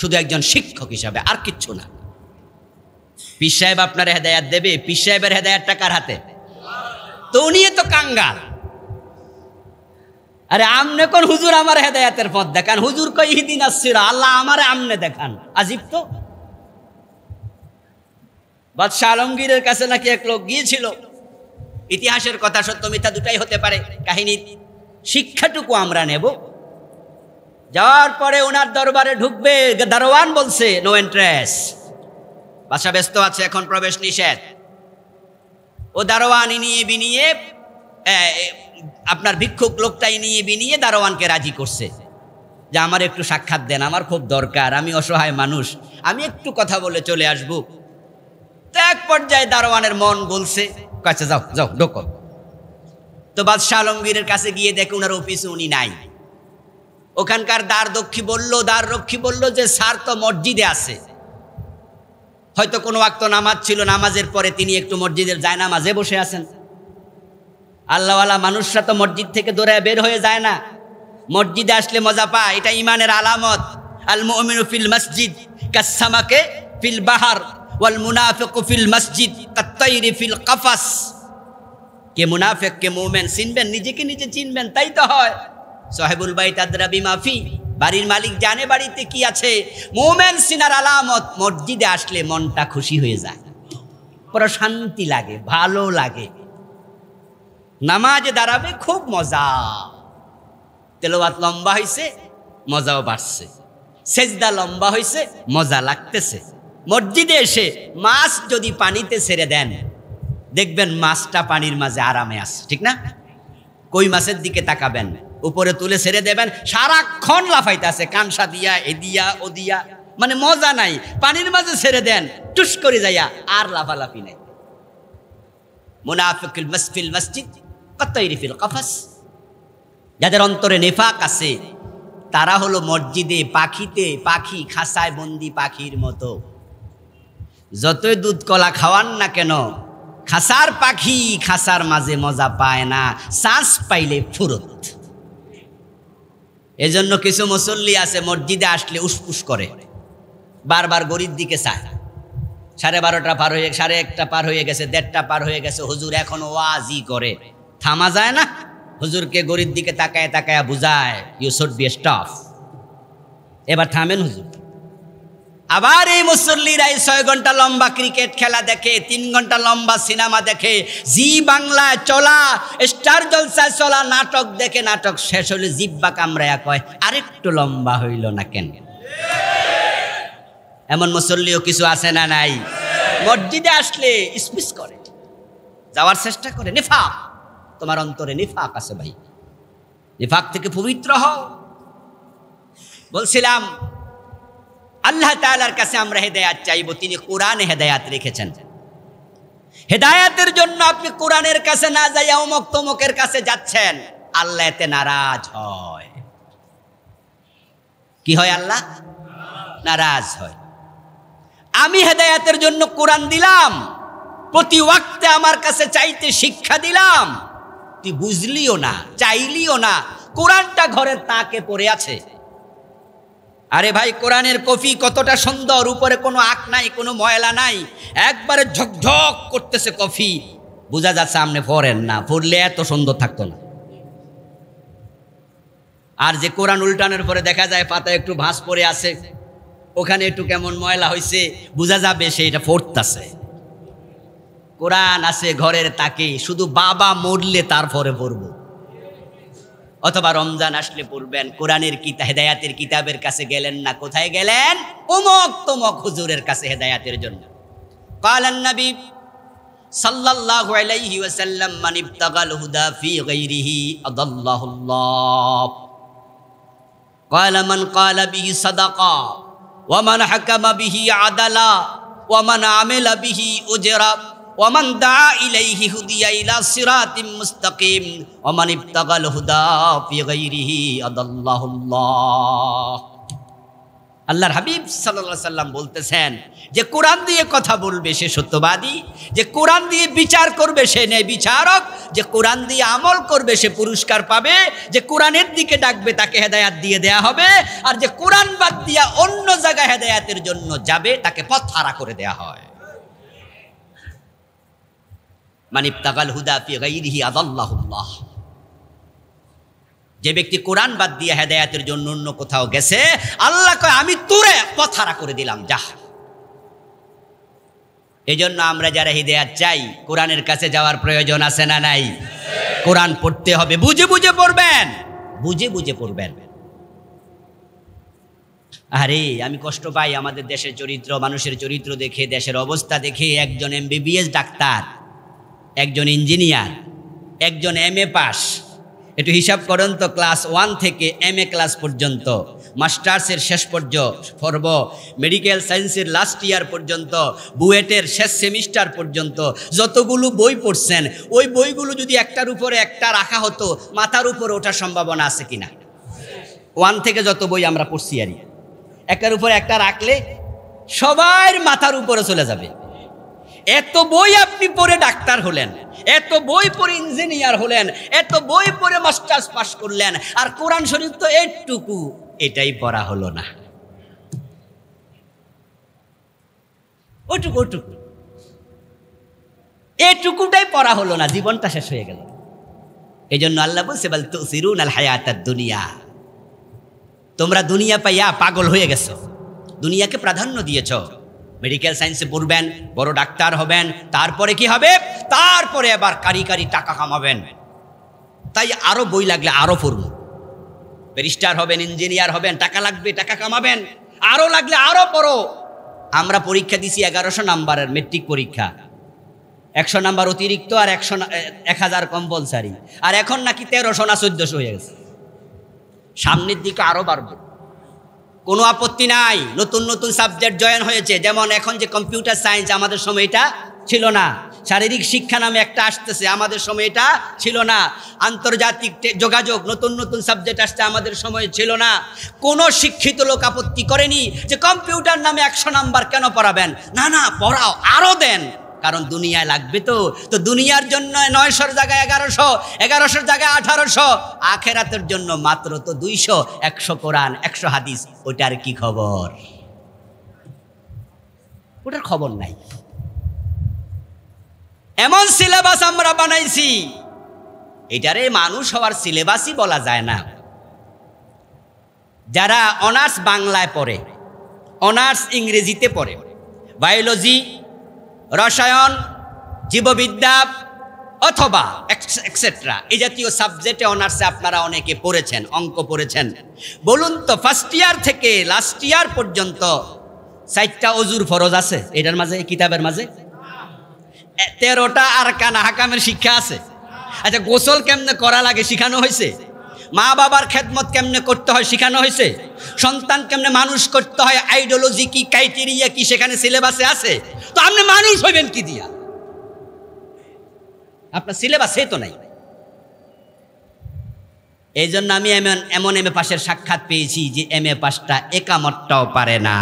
শুধু একজন শিক্ষক হিসাবে, আর কিচ্ছু না। পীর সাহেব আপনার হেদায়েত দেবে, পীর সাহেবের হেদায়েতটা কার হাতে? তো উনি তো কাঙ্গাল। আরে আমনে কোন হুজুর আমার হেদায়েতের পথ দেখান? হুজুর কই ইহদিনাস সিরা, আল্লাহ আমারে আমনে দেখান। আজীব তো। বাদশাহ আলমগীরের কাছে নাকি এক লোক গিয়েছিল। ইতিহাসের কথা, সত্য মিথ্যা দুটাই হতে পারে, কাহিনী শিক্ষাটুকু আমরা নেব। যাওয়ার পরে ওনার দরবারে ঢুকবে, দারোয়ান বলছে নো এন্ট্রেস। বাদশাহ ব্যস্ত আছে, এখন প্রবেশ নিষেধ। ও দারোয়ান নিয়ে বিনিয়ে, আপনার ভিক্ষুক লোকটাই নিয়ে বিনিয়ে দারোয়ানকে রাজি করছে যে আমার একটু সাক্ষাৎ দেন, আমার খুব দরকার, আমি অসহায় মানুষ, আমি একটু কথা বলে চলে আসবো। তো এক পর্যায়ে দারোয়ানের মন বলছে, কাছে যাও যাও ঢোকো। তো বাদশাহ আলমগীরের কাছে গিয়ে দেখে ওনার অফিসে উনি নাই। ওখানকার দ্বাররক্ষী বলল যে স্যার তো মসজিদে আছে, হয়তো কোনো ওয়াক্ত নামাজ ছিল, নামাজের পরে তিনি একটু মসজিদের জায়নামাজে বসে আছেন। আল্লাহওয়ালা মানুষরা তো মসজিদ থেকে দৌড়ায় বের হয়ে যায় না, মসজিদে আসলে মজা পায়, এটা ইমানের আলামত। আল মুমিনু ফিল মসজিদ কাসসামাকে ফিল বাহার ওয়াল মুনাফিকু ফিল মসজিদ কাত্তাইরি ফিল কাফাস। কে মুনাফিক কে মুমিন চিনবেন, নিজেকে নিজে চিনবেন, তাই তো হয়। সাহেবুল বাইত আদরা বিমা ফি, বাড়ির মালিক জানে বাড়িতে কি আছে। মুমিন সিনার আলামত, মসজিদে আসলে মনটা খুশি হয়ে যায়, পুরো শান্তি লাগে, ভালো লাগে। নামাজে দাঁড়াবে, খুব মজা, তেলাওয়াত লম্বা হয়েছে, মজাও বাড়ছে, সেজদা লম্বা হয়েছে, মজা লাগতেছে। মসজিদে এসে মাছ যদি পানিতে ছেড়ে দেন, দেখবেন মাছটা পানির মাঝে আরামে আছে, ঠিক না? কই মাছের দিকে তাকাবেন, উপরে তুলে ছেড়ে দেবেন, সারাক্ষণ লাফাইতে আছে, কানসা দিয়া এদিয়া ওদিয়া, মানে মজা নাই। পানির মাঝে ছেড়ে দেন, টুস করে যাইয়া আর লাফালাফি নাই। মুনাফিকুল ফিল মসজিদ কাত্তাইরি ফিল কাফাস। যাদের অন্তরে নেফাক আছে তারা হলো মসজিদে পাখি খাঁচায় বন্দি পাখির মতো। যতই দুধ কলা খাওয়ান না কেন, খাঁচার পাখি খাঁচার মাঝে মজা পায় না, শ্বাস পাইলে ফুরত। এজন্য কিছু মুসল্লি আছে মসজিদে আসলে উসপুস করে, বারবার গড়ির দিকে চায়। 12:30 পার হয়ে, 1:30 পার হয়ে গেছে, 1:30 পার হয়ে গেছে, হুজুর এখনো ওয়াজি করে, থামা যায় না? হুজুরকে গড়ির দিকে তাকায় তাকায় বুঝায়, ইউ শুড বি স্টপ, এবার থামেন হুজুর। আবার এই মুসল্লিরা 6 ঘন্টা লম্বা ক্রিকেট খেলা দেখে, 3 ঘন্টা লম্বা সিনেমা দেখে, জি বাংলায় চলা স্টার জলসায় চলা নাটক দেখে, নাটক শেষ হলে জিব্বা কামড়ায়া কয় আরেকটু লম্বা হইল না কেন? এমন মুসল্লিও কিছু আছে না নাই? মসজিদে আসলে স্পিচ করে, যাওয়ার চেষ্টা করে। নিফাক, তোমার অন্তরে নিফাক আছে ভাই, নিফাক থেকে পবিত্র হও। বলছিলাম আল্লাহ তাআলার কাছে আমরা হেদায়েত চাইব, তিনি কোরআনে হেদায়েত রেখেছেন। হেদায়েতের জন্য আপনি কোরআনের কাছে না যাইয়া অমুক তমুকের কাছে যাচ্ছেন, আল্লাহ এতে নারাজ হয়। কি হয়? আল্লাহ নারাজ হয়। আমি হেদায়েতের জন্য কোরআন দিলাম, প্রতি ওয়াক্তে আমার কাছে চাইতে শিক্ষা দিলাম, তুই বুঝলিও না, চাইলিও না, কোরআনটা ঘরের তাকে পড়ে আছে। আরে ভাই, কোরআনের কফি কতটা সুন্দর, উপরে কোনো আঁক নাই, কোনো ময়লা নাই, একবারে ঝকঝক করতেছে কফি, বোঝা যাচ্ছে আপনি পড়েন না, পড়লে এত সুন্দর থাকতো না। আর যে কোরআন উল্টানোর পরে দেখা যায় পাতা একটু ভাঁজ পড়ে আছে, ওখানে একটু কেমন ময়লা হয়েছে, বোঝা যাবে সে এটা পড়তেছে। কোরআন আছে ঘরের তাকে, শুধু বাবা মরলে তারপরে পড়ব, অথবা রমজান আসলে পড়বেন। কোরআনের কিতাব, হেদায়াতের কিতাবের কাছে গেলেন না, কোথায় গেলেন? অমুক তমক হুজুরের কাছে হেদায়াতের জন্য। কালান নবী সাল্লাল্লাহু আলাইহি ওয়াসাল্লাম, মান ইবতাগাল হুদা ফি গায়রিহি আদাল্লাহুল্লাহ। ক্বালা মান ক্বালা বিহি সাদাকা ওয়া মান হাকামা বিহি আদালা ওয়া মান আমিলা বিহি উজরা ওয়া মান দাআ ইলাইহি হুদিয়া ইলা সিরাতিম মুস্তাকিম ওয়া মান ইবতাগাল হুদা ফি গায়রিহি আদাল্লাহুল্লাহ। আল্লাহর হাবিব সাল্লাল্লাহু আলাইহি সাল্লাম বলতেছেন, যে কোরআন দিয়ে কথা বলবে সে সত্যবাদী, যে কোরআন দিয়ে বিচার করবে সে ন্যায় বিচারক, যে কোরআন দিয়ে আমল করবে সে পুরস্কার পাবে, যে কোরআনের দিকে ডাকবে তাকে হেদায়াত দিয়ে দেয়া হবে, আর যে কোরআন বাদ দিয়া অন্য জায়গায় হেদায়াতের জন্য যাবে তাকে পথ হারা করে দেয়া হয়। মান ইবতাগাল হুদা ফি গায়রিহি আদাল্লাহুল্লাহ। যে ব্যক্তি কোরআন বাদ দিয়ে হেদায়াতের জন্য অন্য কোথাও গেছে, আল্লাহ কয় আমি তোরে পথ হারা করে দিলাম, যা। এই জন্য আমরা যারা হিদায়াত চাই, কোরআনের কাছে যাওয়ার প্রয়োজন আছে না নাই? কোরআন পড়তে হবে, বুঝে বুঝে পড়বেন, বুঝে বুঝে পড়বেন। আরে আমি কষ্ট পাই আমাদের দেশের চরিত্র, মানুষের চরিত্র দেখে, দেশের অবস্থা দেখে। একজন MBBS ডাক্তার, একজন ইঞ্জিনিয়ার, একজন MA পাস। একটু হিসাব করেন তো, ক্লাস 1 থেকে MA ক্লাস পর্যন্ত, মাস্টার্সের শেষ পর্ব, মেডিকেল সায়েন্সের লাস্ট ইয়ার পর্যন্ত, বুয়েটের শেষ সেমিস্টার পর্যন্ত যতগুলো বই পড়ছেন, ওই বইগুলো যদি একটার উপরে একটা রাখা হতো, মাথার উপরে ওঠার সম্ভাবনা আছে কিনা? 1 থেকে যত বই আমরা পড়ছি, আর একটার উপরে একটা রাখলে সবার মাথার উপরে চলে যাবে। এত বই আপনি পড়ে ডাক্তার হলেন, এত বই পড়ে ইঞ্জিনিয়ার হলেন, এত বই পড়ে মাস্টার্স পাস করলেন, আর কোরআন শরীফ তো এইটুকু, এটাই পড়া হলো না। ওটুকু এটুকুটাই পড়া হলো না, জীবনটা শেষ হয়ে গেল। এই জন্য আল্লাহ বলছে, বাল তুসিরুনাল হায়াতাদ দুনিয়া, তোমরা দুনিয়া পাইয়া পাগল হয়ে গেছো, দুনিয়াকে প্রাধান্য দিয়েছ। মেডিকেল সায়েন্সে পড়বেন, বড় ডাক্তার হবেন, তারপরে কি হবে? তারপরে আবার কারি টাকা কামাবেন। তাই আরো বই লাগলে আরো পড়ব, ব্যারিস্টার হবেন, ইঞ্জিনিয়ার হবেন, টাকা লাগবে, টাকা কামাবেন, আরো লাগলে আরো পড়ো। আমরা পরীক্ষা দিছি 1100 নাম্বারের মেট্রিক পরীক্ষা, 100 নাম্বার অতিরিক্ত, আর 1000 কম্পালসারি, আর এখন নাকি 1300 না 1400 হয়ে গেছে। সামনের দিকে আরো বাড়বে, কোনো আপত্তি নাই। নতুন নতুন সাবজেক্ট জয়েন হয়েছে, যেমন এখন যে কম্পিউটার সায়েন্স, আমাদের সময় এটা ছিল না। শারীরিক শিক্ষা নামে একটা আসতেছে, আমাদের সময় এটা ছিল না। আন্তর্জাতিক যোগাযোগ, নতুন নতুন সাবজেক্ট আসছে, আমাদের সময় ছিল না। কোনো শিক্ষিত লোক আপত্তি করেনি যে কম্পিউটার নামে 100 নাম্বার কেন পড়াবেন, না না পড়াও, আরো দেন, কারণ দুনিয়ায় লাগবে। তো দুনিয়ার জন্য 900 জায়গায় 1100, 1100 জায়গায় 1800, আখেরাতের জন্য মাত্র তো 200, 100 কোরআন, 100 হাদিস। ওটার কি খবর? ওটার খবর নাই। এমন সিলেবাস আমরা বানাইছি, এটারে মানুষ হওয়ার সিলেবাসই বলা যায় না। যারা অনার্স বাংলায় পড়ে, অনার্স ইংরেজিতে পড়ে, বায়োলজি, রসায়ন, জীববিদ্যা অথবা এক্সেট্রা, এই জাতীয় সাবজেক্টে অনার্সে আপনারা অনেকে পড়েছেন, অঙ্ক পড়েছেন। বলুন তো, ফার্স্ট ইয়ার থেকে লাস্ট ইয়ার পর্যন্ত 4টা অজুর ফরজ আছে এটার মাঝে, এই কিতাবের মাঝে? 13টা আরকানা হাকামের শিক্ষা আছে। আচ্ছা, গোসল কেমনে করা লাগে শিখানো হয়েছে? মা বাবার খেদমত কেমনে করতে হয় শিখানো হয়েছে? সন্তান কেমনে মানুষ করতে হয়, আইডিওলজি কি, ক্রাইটেরিয়া কি, সেখানে সিলেবাসে আছে। তো আপনি মানুষ হইবেন কি দিয়া? আপনার সিলেবাসে তো নাই। এই জন্য আমি এমন এম এ পাশের সাক্ষাৎ পেয়েছি যে এম এ পাশটা একামতটাও পারে না।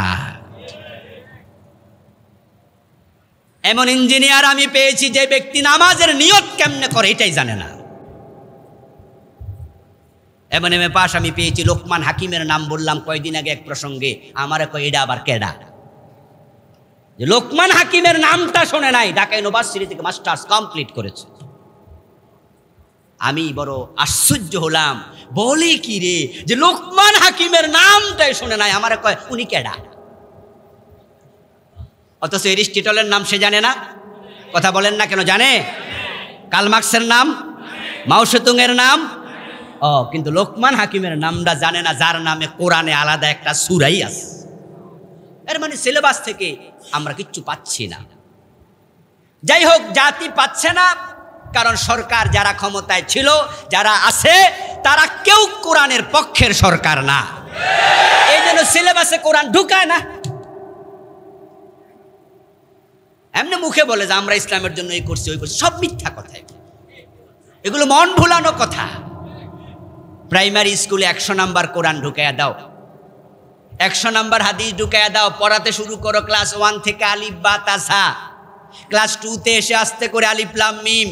এমন ইঞ্জিনিয়ার আমি পেয়েছি যে ব্যক্তি নামাজের নিয়ত কেমনে করে এটাই জানে না। এমন এম এ পাশ আমি পেয়েছি। লোকমান হাকিমের নাম বললাম কয়েকদিন আগে এক প্রসঙ্গে, আমার কয় এটা আবার কেডা? যে লোকমান হাকিমের নামটা শোনে নাই, ঢাকা ইউনিভার্সিটি থেকে মাস্টার্স কমপ্লিট করেছে। আমি বড় আশ্চর্য হলাম, বলি কি রে যে লোকমান হাকিমের নামটাই শোনে নাই, আমার কয় উনি কেডা? অথচ এরিস্টটলের নাম সে জানে না। কথা বলেন না কেন? জানে। কার্ল মার্কসের নাম, মাও সেতুংয়ের নাম, কিন্তু লোকমান হাকিমের নামটা জানে না, যার নামে কোরআনে আলাদা একটা সূরাই আছে। এর মানে সিলেবাস থেকে আমরা কিচ্ছু পাচ্ছি না। যাই হোক, জাতি পাচ্ছে না কারণ সরকার যারা ক্ষমতায় ছিল, যারা আছে, তারা কেউ কোরআনের পক্ষের সরকার না। এই জন্য সিলেবাসে কোরআন ঢুকায় না। এমনি মুখে বলে যে আমরা ইসলামের জন্য এই করছি ওই করছি, সব মিথ্যা কথা, এগুলো মন ভুলানো কথা। প্রাইমারি স্কুলে 100 নাম্বার কোরআন ঢুকাইয়া দাও, 100 নাম্বার হাদিস ঢুকাইয়া দাও, পড়াতে শুরু করো ক্লাস 1 থেকে আলিফ বা তাসা, ক্লাস 2তে এসে আস্তে করে আলিফ লাম মিম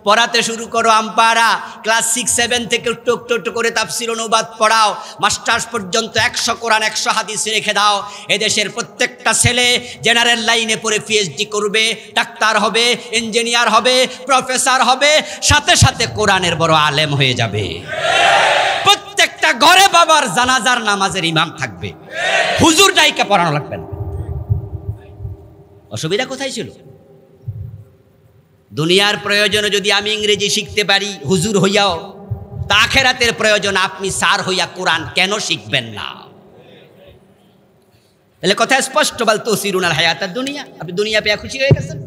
পড়াতে শুরু করো আমপারা, ক্লাস 6-7 থেকে টোক করে তাফসীর অনুবাদ পড়াও, মাস্টার্স পর্যন্ত 100 কোরআন 100 হাদিস রেখে দাও। এদেশের প্রত্যেকটা ছেলে জেনারেল লাইনে পড়ে পিএইচডি করবে, ডাক্তার হবে, ইঞ্জিনিয়ার হবে, প্রফেসর হবে, সাথে সাথে কোরআনের বড় আলেম হয়ে যাবে। প্রত্যেকটা ঘরে বাবার জানাজার নামাজের ইমাম থাকবে, হুজুর ডাইকা পড়ানো লাগবে না। অসুবিধা কোথায় ছিল? দুনিয়ার প্রয়োজনে যদি আমি ইংরেজি শিখতে পারি হুজুর হইয়াও, তা আখিরাতের প্রয়োজন আপনি স্যার হইয়া কোরআন কেন শিখবেন না? তাহলে কথা স্পষ্ট, বল তুসিরুনাল হায়াতাদ দুনিয়া, আপনি দুনিয়া পেয়ে খুশি হয়ে গেছেন।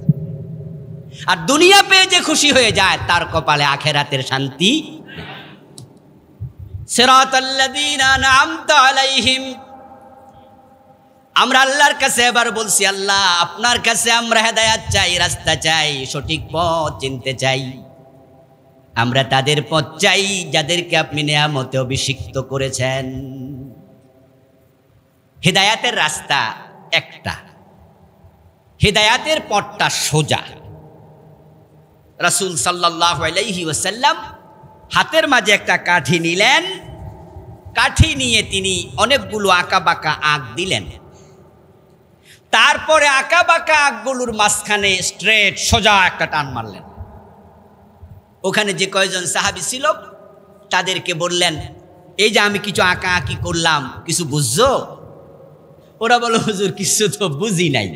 আর দুনিয়া পেয়ে যে খুশি হয়ে যায় তার কপালে আখিরাতের শান্তি। সিরাতাল্লাযীনা আন'আমতা আলাইহিম, আমরা আল্লাহর কাছে এবার বলছি, আল্লাহ আপনার কাছে আমরা হেদায়েত চাই, রাস্তা চাই, সঠিক পথ চিনতে চাই। আমরা তাদের পথ চাই যাদেরকে আপনি নেয়ামতে অভিষিক্ত করেছেন। হেদায়েতের রাস্তা একটা, হেদায়েতের পথটা সোজা। রাসূল সাল্লাল্লাহু আলাইহি ওয়াসাল্লাম হাতের মাঝে একটা কাঠি নিলেন, কাঠি নিয়ে তিনি অনেকগুলো আঁকা বাঁকা আঁক দিলেন। তারপরে আঁকা বাঁকা আঁকগুলোর মাঝখানে স্ট্রেট সোজা একটা টান মারলেন। ওখানে যে কয়জন সাহাবী ছিল তাদেরকে বললেন, এই যে আমি কিছু আঁকা আঁকি করলাম, কিছু বুঝছো? ওরা বলো, হুজুর কিছু তো বুঝি নাই।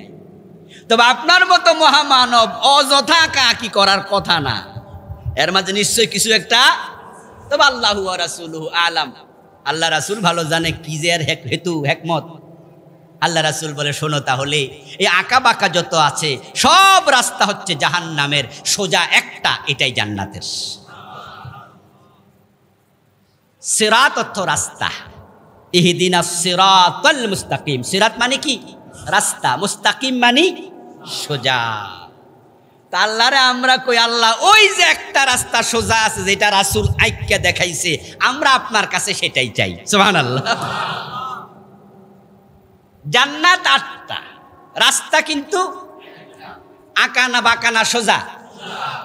তবে আপনার মতো মহামানব অযথা আঁকা আঁকি করার কথা না, এর মাঝে নিশ্চয়ই কিছু একটা। তবে আল্লাহু ওয়া রাসূলুহু আলাম, আল্লাহ রাসূল ভালো জানে কি যে এর হেতু হিকমত। আল্লাহ রাসূল বলে, শোনো তাহলে এই আঁকা বাঁকা যত আছে সব রাস্তা হচ্ছে জাহান্নামের, সোজা একটা, এটাই জান্নাতের। সিরাত অর্থ রাস্তা, ইহদিনাস সিরাতাল মুস্তাকিম। সিরাত মানে কি? রাস্তা, মুস্তাকিম মানে সোজা। তা আল্লাহরে আমরা কই, আল্লাহ ওই যে একটা রাস্তা সোজা আছে যেটা রাসূল আইক্কা দেখাইছে, আমরা আপনার কাছে সেটাই চাই। সুবহানাল্লাহ। জান্নাত 8টা, রাস্তা কিন্তু আঁকানা বাঁকানা সোজা,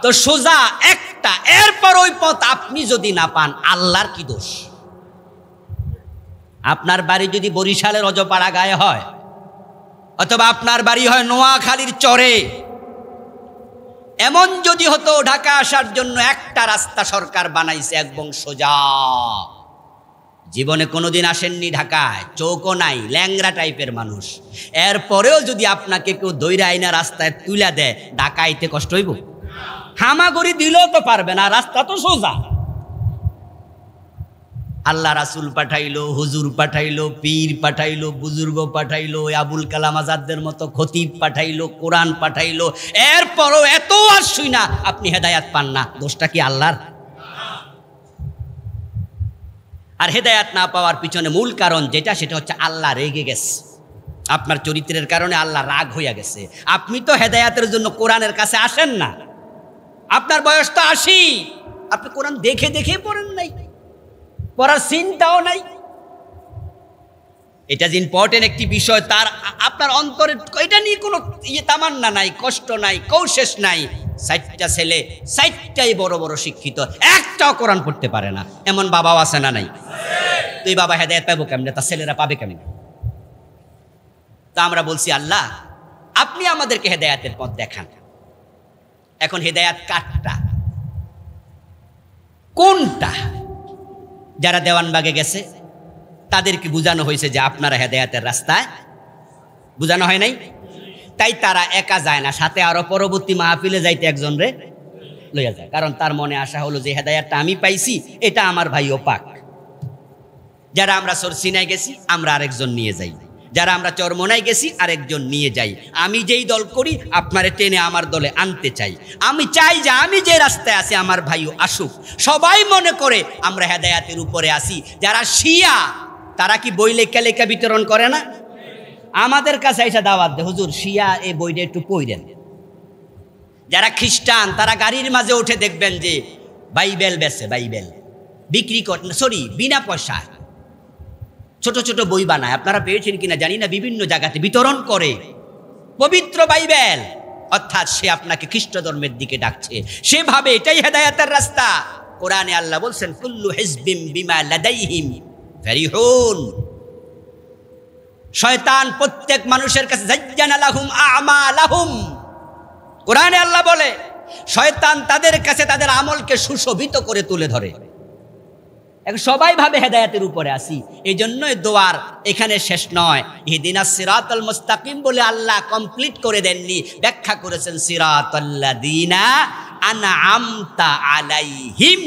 তো সোজা একটা। এরপর ওই পথ আপনি যদি না পান, আল্লাহর কি দোষ? আপনার বাড়ি যদি বরিশালের অজপাড়া গায়ে হয়, অথবা আপনার বাড়ি হয় নোয়াখালীর চরে, এমন যদি হতো ঢাকা আসার জন্য একটা রাস্তা সরকার বানাইছে একদম সোজা, জীবনে কোনোদিন আসেননি ঢাকায়, চৌকো নাই, ল্যাংরা টাইপের মানুষ, এরপরেও যদি আপনাকে কেউ দইরা আইনা রাস্তায় তুলে দেয়, ঢাকা আইতে কষ্ট হইব? হামাগুড়ি দিলেও তো পারবে না, রাস্তা তো সোজা। আল্লাহ রাসূল পাঠাইলো, হুজুর পাঠাইলো, পীর পাঠাইলো, বুজুর্গ পাঠাইলো, আবুল কালাম আজাদদের মতো খতিব পাঠাইলো, কোরআন পাঠাইলো, এরপরও এত আসুই না আপনি হেদায়াত পান না, দোষটা কি আল্লাহর? আর হেদায়াত না পাওয়ার পিছনে মূল কারণ যেটা, সেটা হচ্ছে আল্লাহ রেগে গেছে। আপনার চরিত্রের কারণে আল্লাহ রাগ হইয়া গেছে। আপনি তো হেদায়াতের জন্য কোরআনের কাছে আসেন না, আপনার বয়স তো 80, আপনি কোরআন দেখে দেখে পড়েন নাই। পড়ার চিন্তাও নাই। এটা যে ইম্পর্টেন্ট একটি বিষয়, তার আপনার অন্তরে এটা নিয়ে কোনো তামান্না নাই, কষ্ট নাই, কৌশেষ নাই। 60টা ছেলে, 60টাই বড় বড় শিক্ষিত, একটাও কোরআন পড়তে পারে না, এমন বাবাও আছে না নাই? তুই বাবা হেদায়েত পাবো কেমনে, তার ছেলেরা পাবে কেমনে? তা আমরা বলছি আল্লাহ আপনি আমাদেরকে হেদায়েতের পথ দেখান। এখন হেদায়েত কাটটা কোনটা? যারা দেওয়ানবাগে গেছে তাদেরকে বুঝানো হয়েছে যে আপনারা হেদায়েতের রাস্তায়, বুঝানো হয় নাই? তাই তারা একা যায় না, সাথে আরো পরবর্তী মাহফিলে যাইতে একজন রে লইয়া যায়, কারণ তার মনে আশা হলো যে হেদায়েতটা আমি পাইছি, এটা আমার ভাইও পাক। যারা আমরা সরসিনায় গেছি আমরা আরেকজন নিয়ে যাই, যারা আমরা চরমোনায় গেছি আরেকজন নিয়ে যাই। আমি যেই দল করি আপনারে টেনে আমার দলে আনতে চাই। আমি চাই যে আমি যে রাস্তায় আছি আমার ভাইও আসুক, সবাই মনে করে আমরা হেদায়েতের উপরে আসি। যারা শিয়া তারা কি বই লেখা লেখা বিতরণ করে না? আমাদের কাছে এসে দাওয়াত দে, হুজুর শিয়া এই বইটা একটু পড়েন। যারা খ্রিস্টান তারা গাড়ির মাঝে উঠে দেখবেন যে বাইবেল বেচে, বাইবেল বিক্রি করে, সরি বিনা পয়সা ছোট ছোট বই বানায়, আপনারা পেয়েছেন কিনা জানি না, বিভিন্ন জায়গাতে বিতরণ করে পবিত্র বাইবেল। অর্থাৎ সে আপনাকে খ্রিস্ট ধর্মের দিকে ডাকছে, সেভাবে এটাই হেদায়েতের রাস্তা। কোরআনে আল্লাহ বলছেন কুল্লু হিজবিম বিমা লাদাইহিম ফারিহুন। শয়তান প্রত্যেক মানুষের কাছে যাজ্জানা লাহুম আমালাহুম। কোরআনে আল্লাহ বলে শয়তান তাদের কাছে তাদের আমলকে সুশোভিত করে তুলে ধরে। এখন সবাই ভাবে হেদায়েতের উপরে আসি, এই জন্যই দোয়ার এখানে শেষ নয়। ইহদিনাস সিরাতাল মুস্তাকিম বলে আল্লাহ কমপ্লিট করে দেননি, ব্যাখ্যা করেছেন সিরাতাল্লাযিনা আনআমতা আলাইহিম।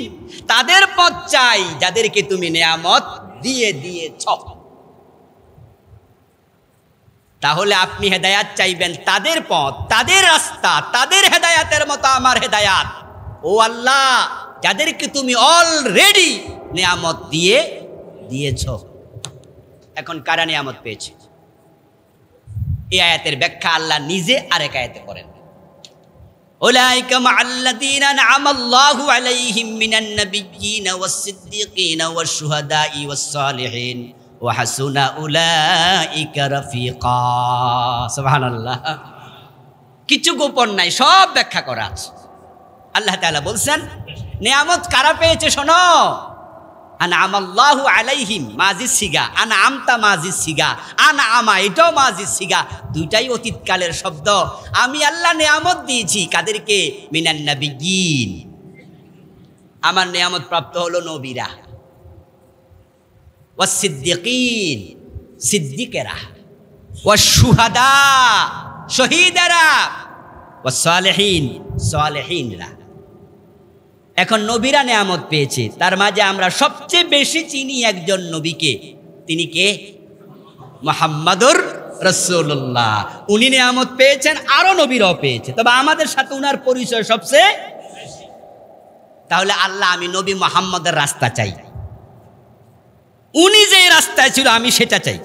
তাদের পথ চাই যাদেরকে তুমি নেয়ামত দিয়ে দিয়েছ। তাহলে আপনি হেদায়াত চাইবেন তাদের পথ, তাদের রাস্তা, তাদের হেদায়াতের মতো আমার হেদায়াত। ও আল্লাহ যাদেরকে তুমি অলরেডি নিয়ামত দিয়ে দিয়েছ। এখন কারা নিয়ামত পেয়েছে? এই আয়াতের ব্যাখ্যা আল্লাহ নিজে আরেক আয়াতে করেন, উলাইকা মাআল্লাযীনা আনআমাল্লাহু আলাইহিম মিনান নাবিয়্যিনা ওয়াস-সিদ্দীকিনা ওয়াশ-শুহাদাই ওয়াস-সালিহিন ওয়া হাসুনা উলাইকা রাফিকা। সুবহানাল্লাহ। কিছু গোপন নাই, সব ব্যাখ্যা করা আছে। আল্লাহ তাআলা বলছেন নিয়ামত কারা পেয়েছে শোনো। আনআমাল্লাহু আলাইহিম মাজিদ সিগা, আনআমতা মাজিদ সিগা, আনআমা এটাও মাজিদ সিগা, দুইটাই অতীতকালের শব্দ। আমি আল্লাহ নিয়ামত দিয়েছি কাদেরকে? মিনান নাবিয়্যিন, আমার নিয়ামত প্রাপ্ত হলো নবীরা, ওয়াস সিদ্দিকিন সিদ্দিকেরা, ওয়াস শুহাদা শহীদেরা, ওয়াস সালিহিন সালেহিনরা। এখন নবীরা নিয়ামত পেয়েছে, তার মাঝে আমরা সবচেয়ে বেশি চিনি একজন নবীকে, তিনি কে? মুহাম্মাদুর রাসূলুল্লাহ। উনি নিয়ামত পেয়েছেন, আরো নবীরাও পেয়েছে, তবে আমাদের সাথে উনার পরিচয় সবচেয়ে। তাহলে আল্লাহ আমি নবী মুহাম্মদের রাস্তা চাই, উনি যে রাস্তায় ছিল আমি সেটা চাই।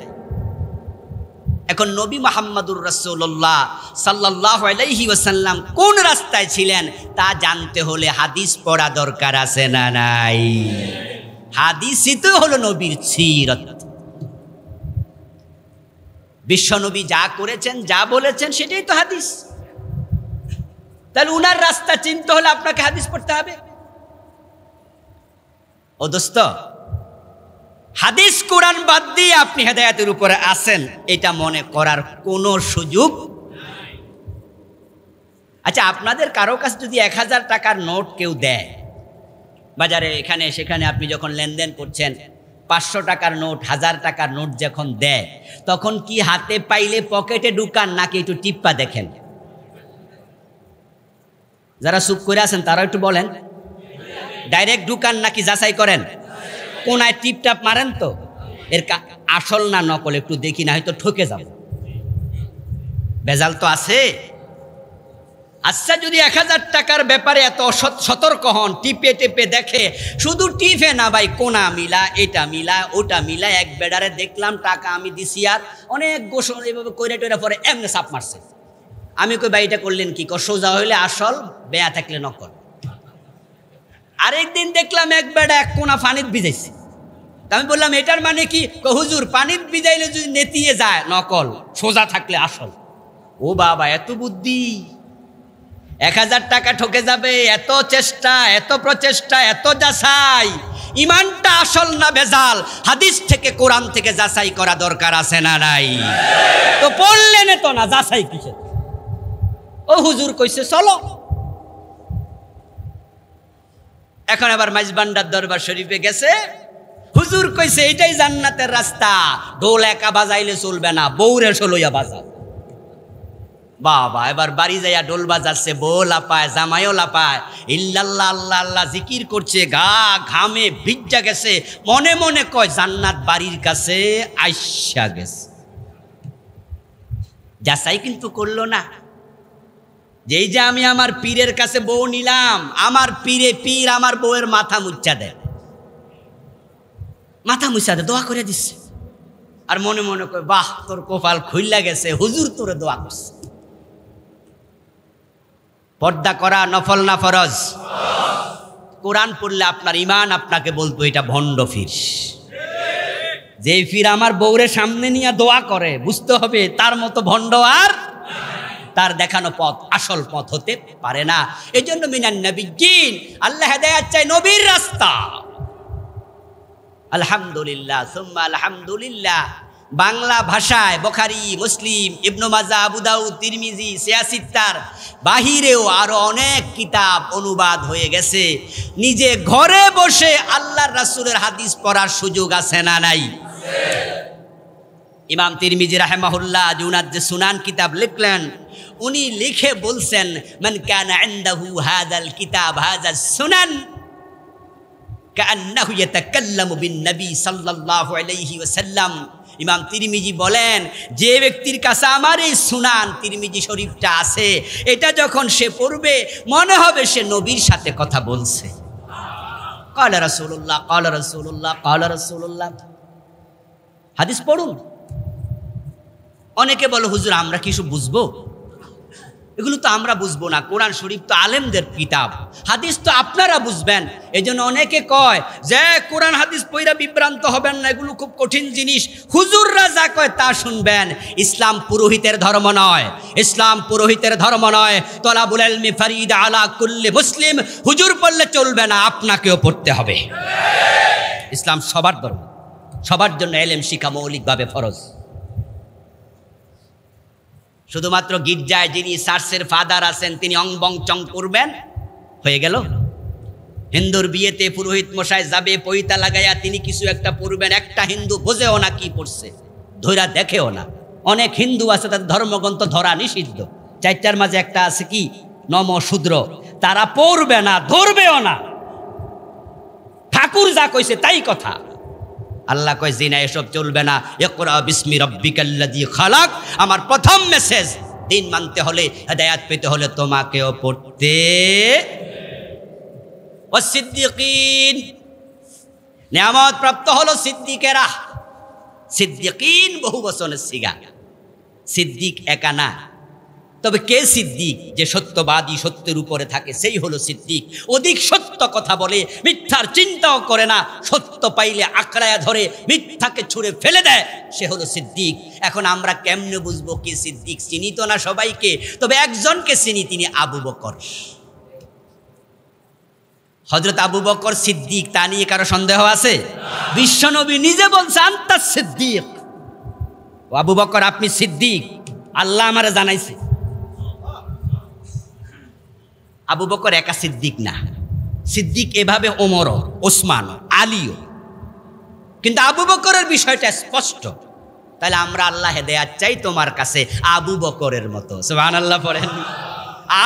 এখন নবী মুহাম্মাদুর রাসূলুল্লাহ সাল্লাল্লাহু আলাইহি ওয়াসাল্লাম কোন রাস্তায় ছিলেন তা জানতে হলে হাদিস পড়া দরকার আছে না নাই? হাদিসই তো হলো নবীর সিরাত। বিশ্বনবী যা করেছেন, যা বলেছেন সেটাই তো হাদিস। তাহলে উনার রাস্তা চিনতে হলে আপনাকে হাদিস পড়তে হবে। ও দোস্ত, হাদিস কোরআন বাদ দিয়ে আপনি হেদায়েতের উপরে আছেন এটা মনে করার কোনো সুযোগ নাই। আচ্ছা, আপনাদের কারো কাছে যদি 1000 টাকার নোট কেউ দেয় বাজারে, এখানে সেখানে আপনি যখন লেনদেন করছেন, 500 টাকার নোট, 1000 টাকার নোট যখন দেয়, তখন কি হাতে পাইলে পকেটে ঢুকান নাকি একটু টিপ্পা দেখেন? যারা চুপ করে আছেন তারা একটু বলেন, ডাইরেক্ট ঢুকান নাকি যাচাই করেন? কোনায় টিপটাপ মারেন তো, এর আসল না নকল একটু দেখি, না হয়তো ঠকে যাব, ভেজাল তো আছে। আচ্ছা, যদি 1000 টাকার ব্যাপারে এত সতর্ক হন, টিপে টিপে দেখে, শুধু টিপে না ভাই, কোনা মিলা, এটা মিলা, ওটা মিলা, এক বেডারে দেখলাম টাকা আমি দিছি আর অনেক গোসল এভাবে কইরা টইরা পরে এমনি চাপ মারছে। আমি কই ভাই এটা করলেন কি? সোজা হইলে আসল, বেয়া থাকলে নকল। আরেকদিন দেখলাম এক বেড়া এক কোনা ফানিত ভিজাইছে, আমি বললাম এটার মানে কি? হুজুর পানির ভিজাইলে যদি নেতিয়ে যায় নকল, সোজা থাকলে আসল। ও বাবা, এত বুদ্ধি! 1000 টাকা ঠকে যাবে, এত চেষ্টা, এত প্রচেষ্টা, এত যাচাই, ইমানটা আসল না ভেজাল, হাদিস থেকে কোরআন থেকে যাচাই করা দরকার আছে না নাই? তো পড়লেন তো না, যাচাই কিসে? ও হুজুর কইছে চলো। এখন আবার মাইজবান্ডার দরবার শরীফে গেছে, হুজুর কইছে এটাই জান্নাতের রাস্তা, ঢোল একা বাজাইলে চলবে না, বউরে লইয়া বাজাও। বাবা, এবার বাড়ি যাইয়া ঢোল বাজাচ্ছে, বউ লাপায়, জামাইও লাপায়, ইল্লাল্লাহ আল্লাহ আল্লাহ জিকির করছে, গা ঘামে ভিজা গেছে, মনে মনে কয় জান্নাত বাড়ির কাছে আইসা গেছে। যাচাই কিন্তু করলো না। যেই যে আমি আমার পীরের কাছে বউ নিলাম, আমার পীর আমার বউয়ের মাথা মুচ্ছা দেয়, মাথা মুচ্ছা দেয়, দোয়া করে দিচ্ছে। আর মনে মনে কয় বাহ, তোর কপাল খুইলা গেছে, হুজুর তোরে দোয়া করছে। পর্দা করা নফল না ফরজ? কোরআন পড়লে আপনার ইমান আপনাকে বলতো এটা ভণ্ড ফির। যে ফির আমার বউরে সামনে নিয়ে দোয়া করে, বুঝতে হবে তার মতো ভণ্ড আর তার দেখানো পথ আসল পথ হতে পারে না। এই জন্য মিনান নবিয়্যিন, আল্লাহ হেদায়েত চাই নবীর রাস্তা। আলহামদুলিল্লাহ সুম্মা আলহামদুলিল্লাহ। বাংলা ভাষায় বুখারী, মুসলিম, ইবনে মাজাহ, আবু দাউদ, তিরমিজি, সিয়াসিত্তার বাহিরেও আরো অনেক কিতাব অনুবাদ হয়ে গেছে। নিজে ঘরে বসে আল্লাহর রাসূলের হাদিস পড়ার সুযোগ আছে না নাই? ইমাম তিরমিজি রাহিমাহুল্লাহ উনার যে সুনান কিতাব লিখলেন, উনি লিখে বলছেন মান কানা ইনদাহু হাযাল কিতাব হাযাস সুনান কান্নাহু ইয়াতাকাল্লামু বিন নবী সাল্লাল্লাহু আলাইহি ওয়াসাল্লাম। ইমাম তিরমিজি বলেন, যে ব্যক্তির কাছে আমার এই সুনান তিরমিজি শরীফটা আছে, এটা যখন সে পড়বে মনে হবে সে নবীর সাথে কথা বলছে। ক্বালা রাসূলুল্লাহ ক্বালা রাসূলুল্লাহ ক্বালা রাসূলুল্লাহ। হাদিস পড়ুন। অনেকে বলে হুজুর আমরা কি সব বুঝবো? এগুলো তো আমরা বুঝবো না, কোরআন শরীফ তো আলেমদের কিতাব, হাদিস তো আপনারা বুঝবেন। এই জন্য অনেকে কয় যে কোরআন হাদিস পড়া বিভ্রান্ত হবেন না, এগুলো খুব কঠিন জিনিস, হুজুররা যা কয় তা শুনবেন। ইসলাম পুরোহিতের ধর্ম নয়, ইসলাম পুরোহিতের ধর্ম নয়। তলাবুল ইলমি ফরিদা আলা কুল্লি মুসলিম। হুজুর পড়লে চলবে না, আপনাকেও পড়তে হবে। ইসলাম সবার ধর্ম, সবার জন্য ইলম শিক্ষা মৌলিকভাবে ফরজ। শুধুমাত্র গির্জায় যিনি চার্চের ফাদার আছেন তিনি অং বং চং করবেন, হয়ে গেল? হিন্দুর বিয়েতে পুরোহিত মশাই যাবে, পৈতা লাগাইয়া তিনি কিছু একটা পড়বেন, একটা হিন্দু বোঝেও না কি পড়ছে, ধৈরা দেখেও না। অনেক হিন্দু আছে তাদের ধর্মগ্রন্থ ধরা নিষিদ্ধ, চারটার মাঝে একটা আছে কি নম শূদ্র, তারা পড়বে না, ধরবেও না। ঠাকুর যা কইছে তাই কথা। আল্লাহ কয় জিনা এসব চলবে না। ইকরা বিসমি রাব্বিকাল্লাযী খালাক। আমার প্রথম মেসেজ, দিন মানতে হলে, হেদায়েত পেতে হলে তোমাকেও পড়তে। ওয়াসিদ্দিকিন, নিয়ামত প্রাপ্ত হলো সিদ্দিকেরা। সিদ্দিকিন বহু বচনের সিগা, সিদ্দিক একা না। তবে কে সিদ্দিক? যে সত্যবাদী, সত্যের উপরে থাকে, সেই হলো সিদ্দিক। অধিক সত্য কথা বলে, মিথ্যার চিন্তাও করে না, সত্য পাইলে আঁকড়ায়া ধরে, মিথ্যাকে ছুঁড়ে ফেলে দেয়, সে হলো সিদ্দিক। এখন আমরা কেমনে বুঝবো কি সিদ্দিক? চিনি তো না সবাইকে, তবে একজনকে চিনি, তিনি আবু বকর। হযরত আবু বকর সিদ্দিক, তা নিয়ে কারো সন্দেহ আছে? বিশ্বনবী নিজে বলছে আনতা সিদ্দিক, ও আবু বকর আপনি সিদ্দিক, আল্লাহ আমারে জানাইছে। আবু বকর একা সিদ্দিক না, সিদ্দিক এভাবে ওমরও, ওসমান, আলীও, কিন্তু আবু বকরের বিষয়টা স্পষ্ট। তাহলে আমরা আল্লাহ হেদায়েত চাই তোমার কাছে আবু বকরের মতো। সুবহানাল্লাহ পড়েন।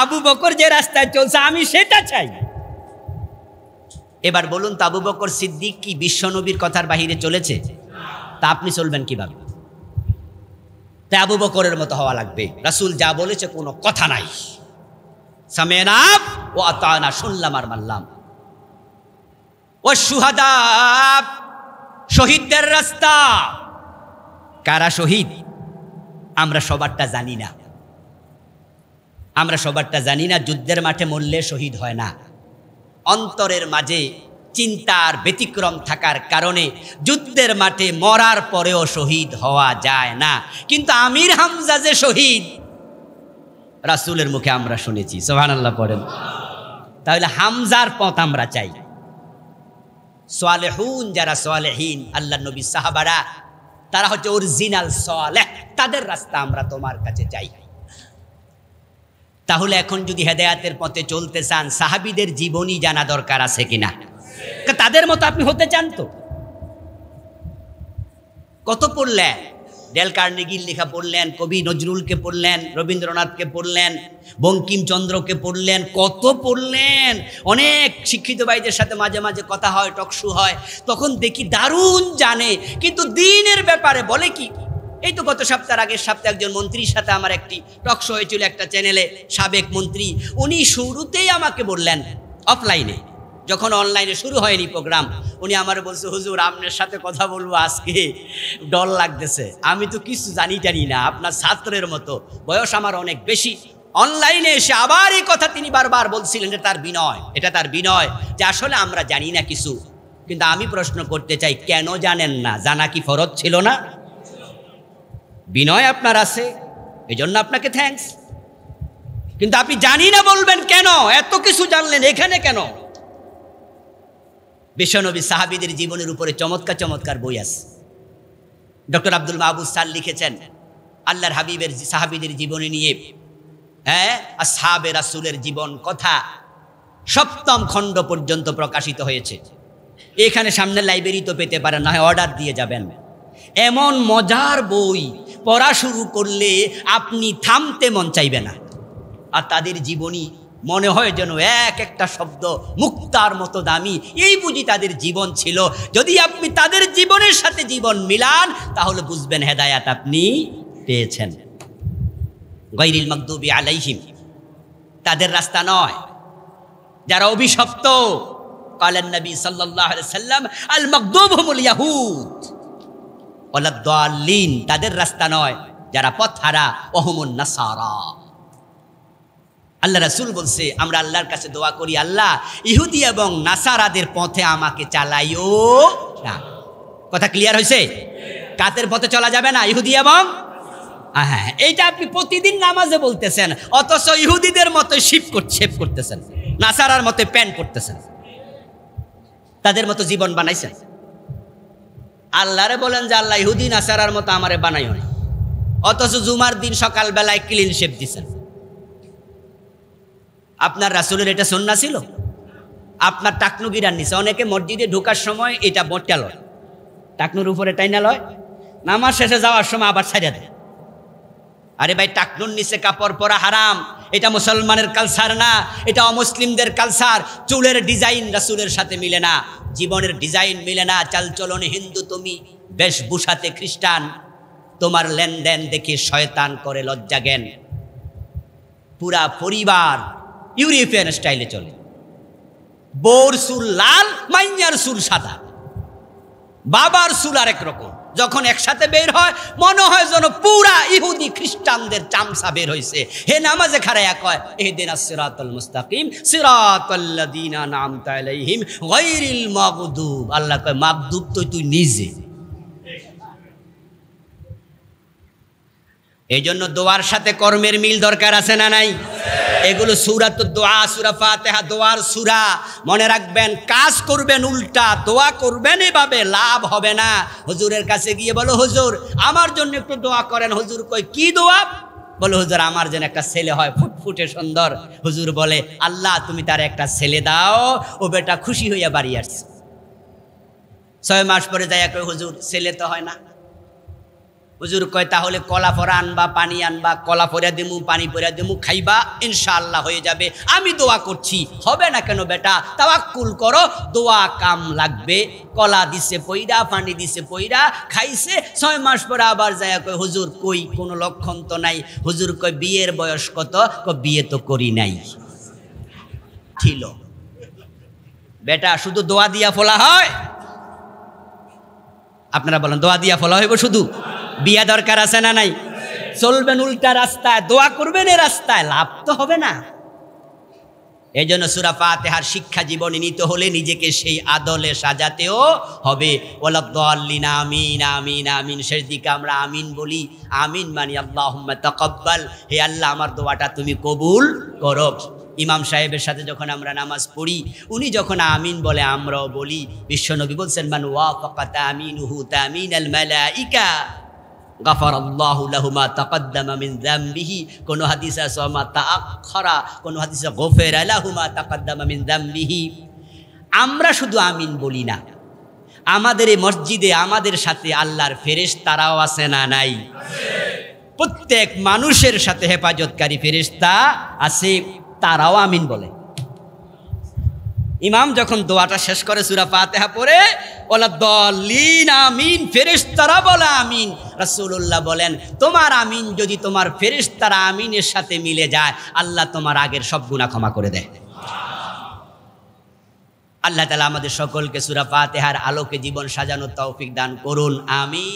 আবু বকর যে রাস্তায় চলছে আমি সেটা চাই। এবার বলুন তো, আবু বকর সিদ্দিক কি বিশ্বনবীর কথার বাহিরে চলেছে? তা আপনি চলবেন কিভাবে? তাই আবু বকরের মতো হওয়া লাগবে। রাসূল যা বলেছে কোনো কথা নাই, সামি'না ওয়া আতা'না, শুনলাম আর মানলাম। ও শুহাদা, শহীদদের রাস্তা। কারা শহীদ? আমরা সবারটা জানি না, আমরা সবারটা জানি না। যুদ্ধের মাঠে মরলে শহীদ হয় না, অন্তরের মাঝে চিন্তার ব্যতিক্রম থাকার কারণে যুদ্ধের মাঠে মরার পরেও শহীদ হওয়া যায় না, কিন্তু আমির হামজা যে শহীদ রাসূলের মুখে আমরা শুনেছি। সুবহানাল্লাহ পড়েন। তাহলে হামজার পথ আমরা চাই। সালেহুন যারা সালেহীন আল্লাহর নবী সাহাবারা তারা হচ্ছে অরিজিনাল সালেহ, তাদের রাস্তা আমরা তোমার কাছে চাই। তাহলে এখন যদি হেদায়েতের পথে চলতে চান সাহাবীদের জীবনী জানা দরকার আছে কিনা? তাদের মতো আপনি হতে চান তো? কত পড়লেন, ডেল কার্নেগির লেখা পড়লেন, কবি নজরুলকে পড়লেন, রবীন্দ্রনাথকে পড়লেন, বঙ্কিমচন্দ্রকে পড়লেন, কত পড়লেন। অনেক শিক্ষিত ভাইদের সাথে মাঝে মাঝে কথা হয়, টকশো হয়, তখন দেখি দারুণ জানে, কিন্তু দিনের ব্যাপারে বলে কি। এই তো গত সপ্তাহের আগের সপ্তাহে একজন মন্ত্রীর সাথে আমার একটি টকশো হয়েছিল একটা চ্যানেলে, সাবেক মন্ত্রী। উনি শুরুতেই আমাকে বললেন, অফলাইনে, যখন অনলাইনে শুরু হয়নি প্রোগ্রাম, উনি আমার বলছে, হুজুর আপনার সাথে কথা বলবো আজকে ডর লাগতেছে, আমি তো কিছু জানি না, আপনার ছাত্রের মতো, বয়স আমার অনেক বেশি। অনলাইনে এসে আবার এই কথা তিনি বারবার বলছিলেন, এটা তার বিনয় যে আসলে আমরা জানি না কিছু। কিন্তু আমি প্রশ্ন করতে চাই, কেন জানেন না? জানা কি ফরজ ছিল না? বিনয় আপনার আছে, এই জন্য আপনাকে থ্যাঙ্কস। কিন্তু আপনি জানি না বলবেন কেন? এত কিছু জানলেন, এখানে কেন? বিশ্বনবী সাহাবীদের জীবনের উপরে চমৎকার চমৎকার বই আছে। ডক্টর আব্দুল মাহবুব স্যার লিখেছেন আল্লাহর হাবিবের সাহাবীদের জীবনী নিয়ে, আসহাবে রাসূলের জীবন কথা 7ম খণ্ড পর্যন্ত প্রকাশিত হয়েছে। এখানে সামনে লাইব্রেরি তো পেতে পারেন, না হয় অর্ডার দিয়ে যাবেন। এমন মজার বই, পড়া শুরু করলে আপনি থামতে মন চাইবে না। আর তাদের জীবনী মনে হয় যেন এক একটা শব্দ মুক্তার মতো দামি। এই বুঝি তাদের জীবন ছিল। যদি আপনি তাদের জীবনের সাথে জীবন মিলান তাহলে বুঝবেন হেদায়াত আপনি পেয়েছেন। গায়রিল মাগদুবি আলাইহিম, তাদের রাস্তা নয় যারা অভিশপ্ত। ক্বালান নবী সাল্লাল্লাহু আলাইহি সাল্লাম, আল মাগদুব হুমুল ইয়াহুদ ওয়ালাদ দাল্লিন, তাদের রাস্তা নয় যারা পথহারা, ওহুমুন নাসারা। আল্লাহ রাসূল বলছে, আমরা আল্লাহর কাছে দোয়া করি, আল্লাহ ইহুদি এবং নাসারাদের পথে আমাকে চালাইও না। কথা ক্লিয়ার হয়েছে? কাদের পথে চলা যাবে না? ইহুদি এবং হ্যাঁ, এইটা আপনি প্রতিদিন নামাজে বলতেছেন, অথচ ইহুদিদের মতো শেভ করতেছেন, নাসারার মতো প্যান্ট পরতেছেন, তাদের মতো জীবন বানাইছেন। আল্লাহরে বলেন যে আল্লাহ ইহুদি নাসারার মতো আমারে বানাইও না, অথচ জুমার দিন সকালবেলায় ক্লিন শেভ দিছেন। আপনার রাসূলের এটা সুন্নাহ ছিল? আপনার টাকনু গিরার নিছে, অনেকে মসজিদে ঢোকার সময় এটা মোটটা লয়, টাকনুর উপরে টাইনা লয়, নামাজ শেষে যাওয়ার সময় আবার ছাইড়া দেয়। আরে ভাই, টাকনুর নিচে কাপড় পরা হারাম, এটা মুসলমানের কালচার না, এটা অমুসলিমদের কালচার। চুলের ডিজাইন রাসূলের সাথে মিলে না, জীবনের ডিজাইন মিলে না, চালচলনে হিন্দু তুমি, বেশভূষাতে খ্রিস্টান, তোমার লেনদেন দেখে শয়তান করে লজ্জা জ্ঞান। পুরা পরিবার ইউরোপিয়ান স্টাইলে চলে, বউর চুল লাল, মাইয়ার চুল সাদা, বাবার চুল আরেক রকম। যখন একসাথে বের হয় মনে হয় যেন পুরা ইহুদি খ্রিস্টানদের চামচা বের হয়েছে। হে নামাজে খাড়াইয়া কয়, ইহদিনাস সিরাতাল মুস্তাকিম সিরাতাল্লাযীনা আন'আমতা আলাইহিম গায়রিল মাগদুব। আল্লাহ কয়, মাগদুব তো তুই নিজে। এই জন্য দোয়ার সাথে কর্মের মিল দরকার আছে না নাই? এগুলো সূরাতুদ দোয়া, সূরা ফাতিহা দোয়ার সূরা। মনে রাখবেন, কাজ করবেন উল্টা, দোয়া করবেন এভাবে, লাভ হবে না। হুজুরের কাছে গিয়ে বলো, হুজুর আমার জন্য একটু দোয়া করেন। হুজুর কই, কি দোয়া? বলো, হুজুর আমার যেন একটা ছেলে হয়, ফুটফুটে সুন্দর। হুজুর বলে, আল্লাহ তুমি তার একটা ছেলে দাও। ও বেটা খুশি হইয়া বাড়ি আসছে। 6 মাস পরে যাইয়া কই, হুজুর ছেলে তো হয় না। হুজুর কয়, তাহলে কলা ফরা আনবা, পানি আনবা, কলা ফরা দিমু, পানি পরা দিমু, খাইবা, ইনশাআল্লাহ হয়ে যাবে। আমি দোয়া করছি, হবে না কেন বেটা? তাওয়াক্কুল করো, দোয়া কাম লাগবে। কলা দিছে পইরা, পানি দিছে পইরা, খাইছে। 6 মাস পরে আবার যায় কয়, হুজুর কই, কোনো লক্ষণ তো নাই। হুজুর কয়, বিয়ের বয়স কত? কয়, বিয়ে তো করি নাই। ছিল বেটা, শুধু দোয়া দিয়া ফলা হয়? আপনারা বলেন, দোয়া দিয়া ফলা হইব শুধু? বিয়া দরকার আছে না নাই? চলবেন উল্টা রাস্তায়, দোয়া করবেন এ রাস্তায়, লাভ তো হবে না। এই জন্য সূরা ফাতিহার শিক্ষা জীবনে নিতে হলে নিজেকে সেই আদলে সাজাতেও হবে। ওয়ালাদ-দাল্লিন, আমিন আমিন আমিন। শেষ দিকে আমরা আমিন বলি। আমিন মানে আল্লাহুম্মা তাকাব্বাল, হে আল্লাহ আমার দোয়াটা তুমি কবুল করো। ইমাম সাহেবের সাথে যখন আমরা নামাজ পড়ি, উনি যখন আমিন বলে আমরাও বলি। বিশ্বনবী বলছেন, মান ওয়াফাকা তামিনুহু তামিনাল মালাইকা গাফারাল্লাহু লাহু মা তাকাদ্দামা মিন যামবিহি। কোন হাদিসে আছে মা তাআখারা, কোন হাদিসে গফিরা লাহু মা তাকাদ্দামা মিন যামবিহি। আমরা শুধু আমিন বলি না, আমাদের এই মসজিদে আমাদের সাথে আল্লাহর ফেরেশতারাও আছে না নাই? প্রত্যেক মানুষের সাথে হেফাজতকারী ফেরেশতা আছে, তারাও আমিন বলে। ইমাম যখন দোয়াটা শেষ করে সূরা ফাতিহা পড়ে, ওয়ালাদ-দাল্লিন আমিন, ফেরেশতারা বলে আমিন। রাসূলুল্লাহ বলেন, তোমার আমিন যদি তোমার ফেরেশতারা আমিনের সাথে মিলে যায়, আল্লাহ তোমার আগের সব গুনাহ ক্ষমা করে দেয়। আল্লাহ তাআলা আমাদের সকলকে সূরা ফাতিহার আলোকে জীবন সাজানোর তৌফিক দান করুন, আমিন।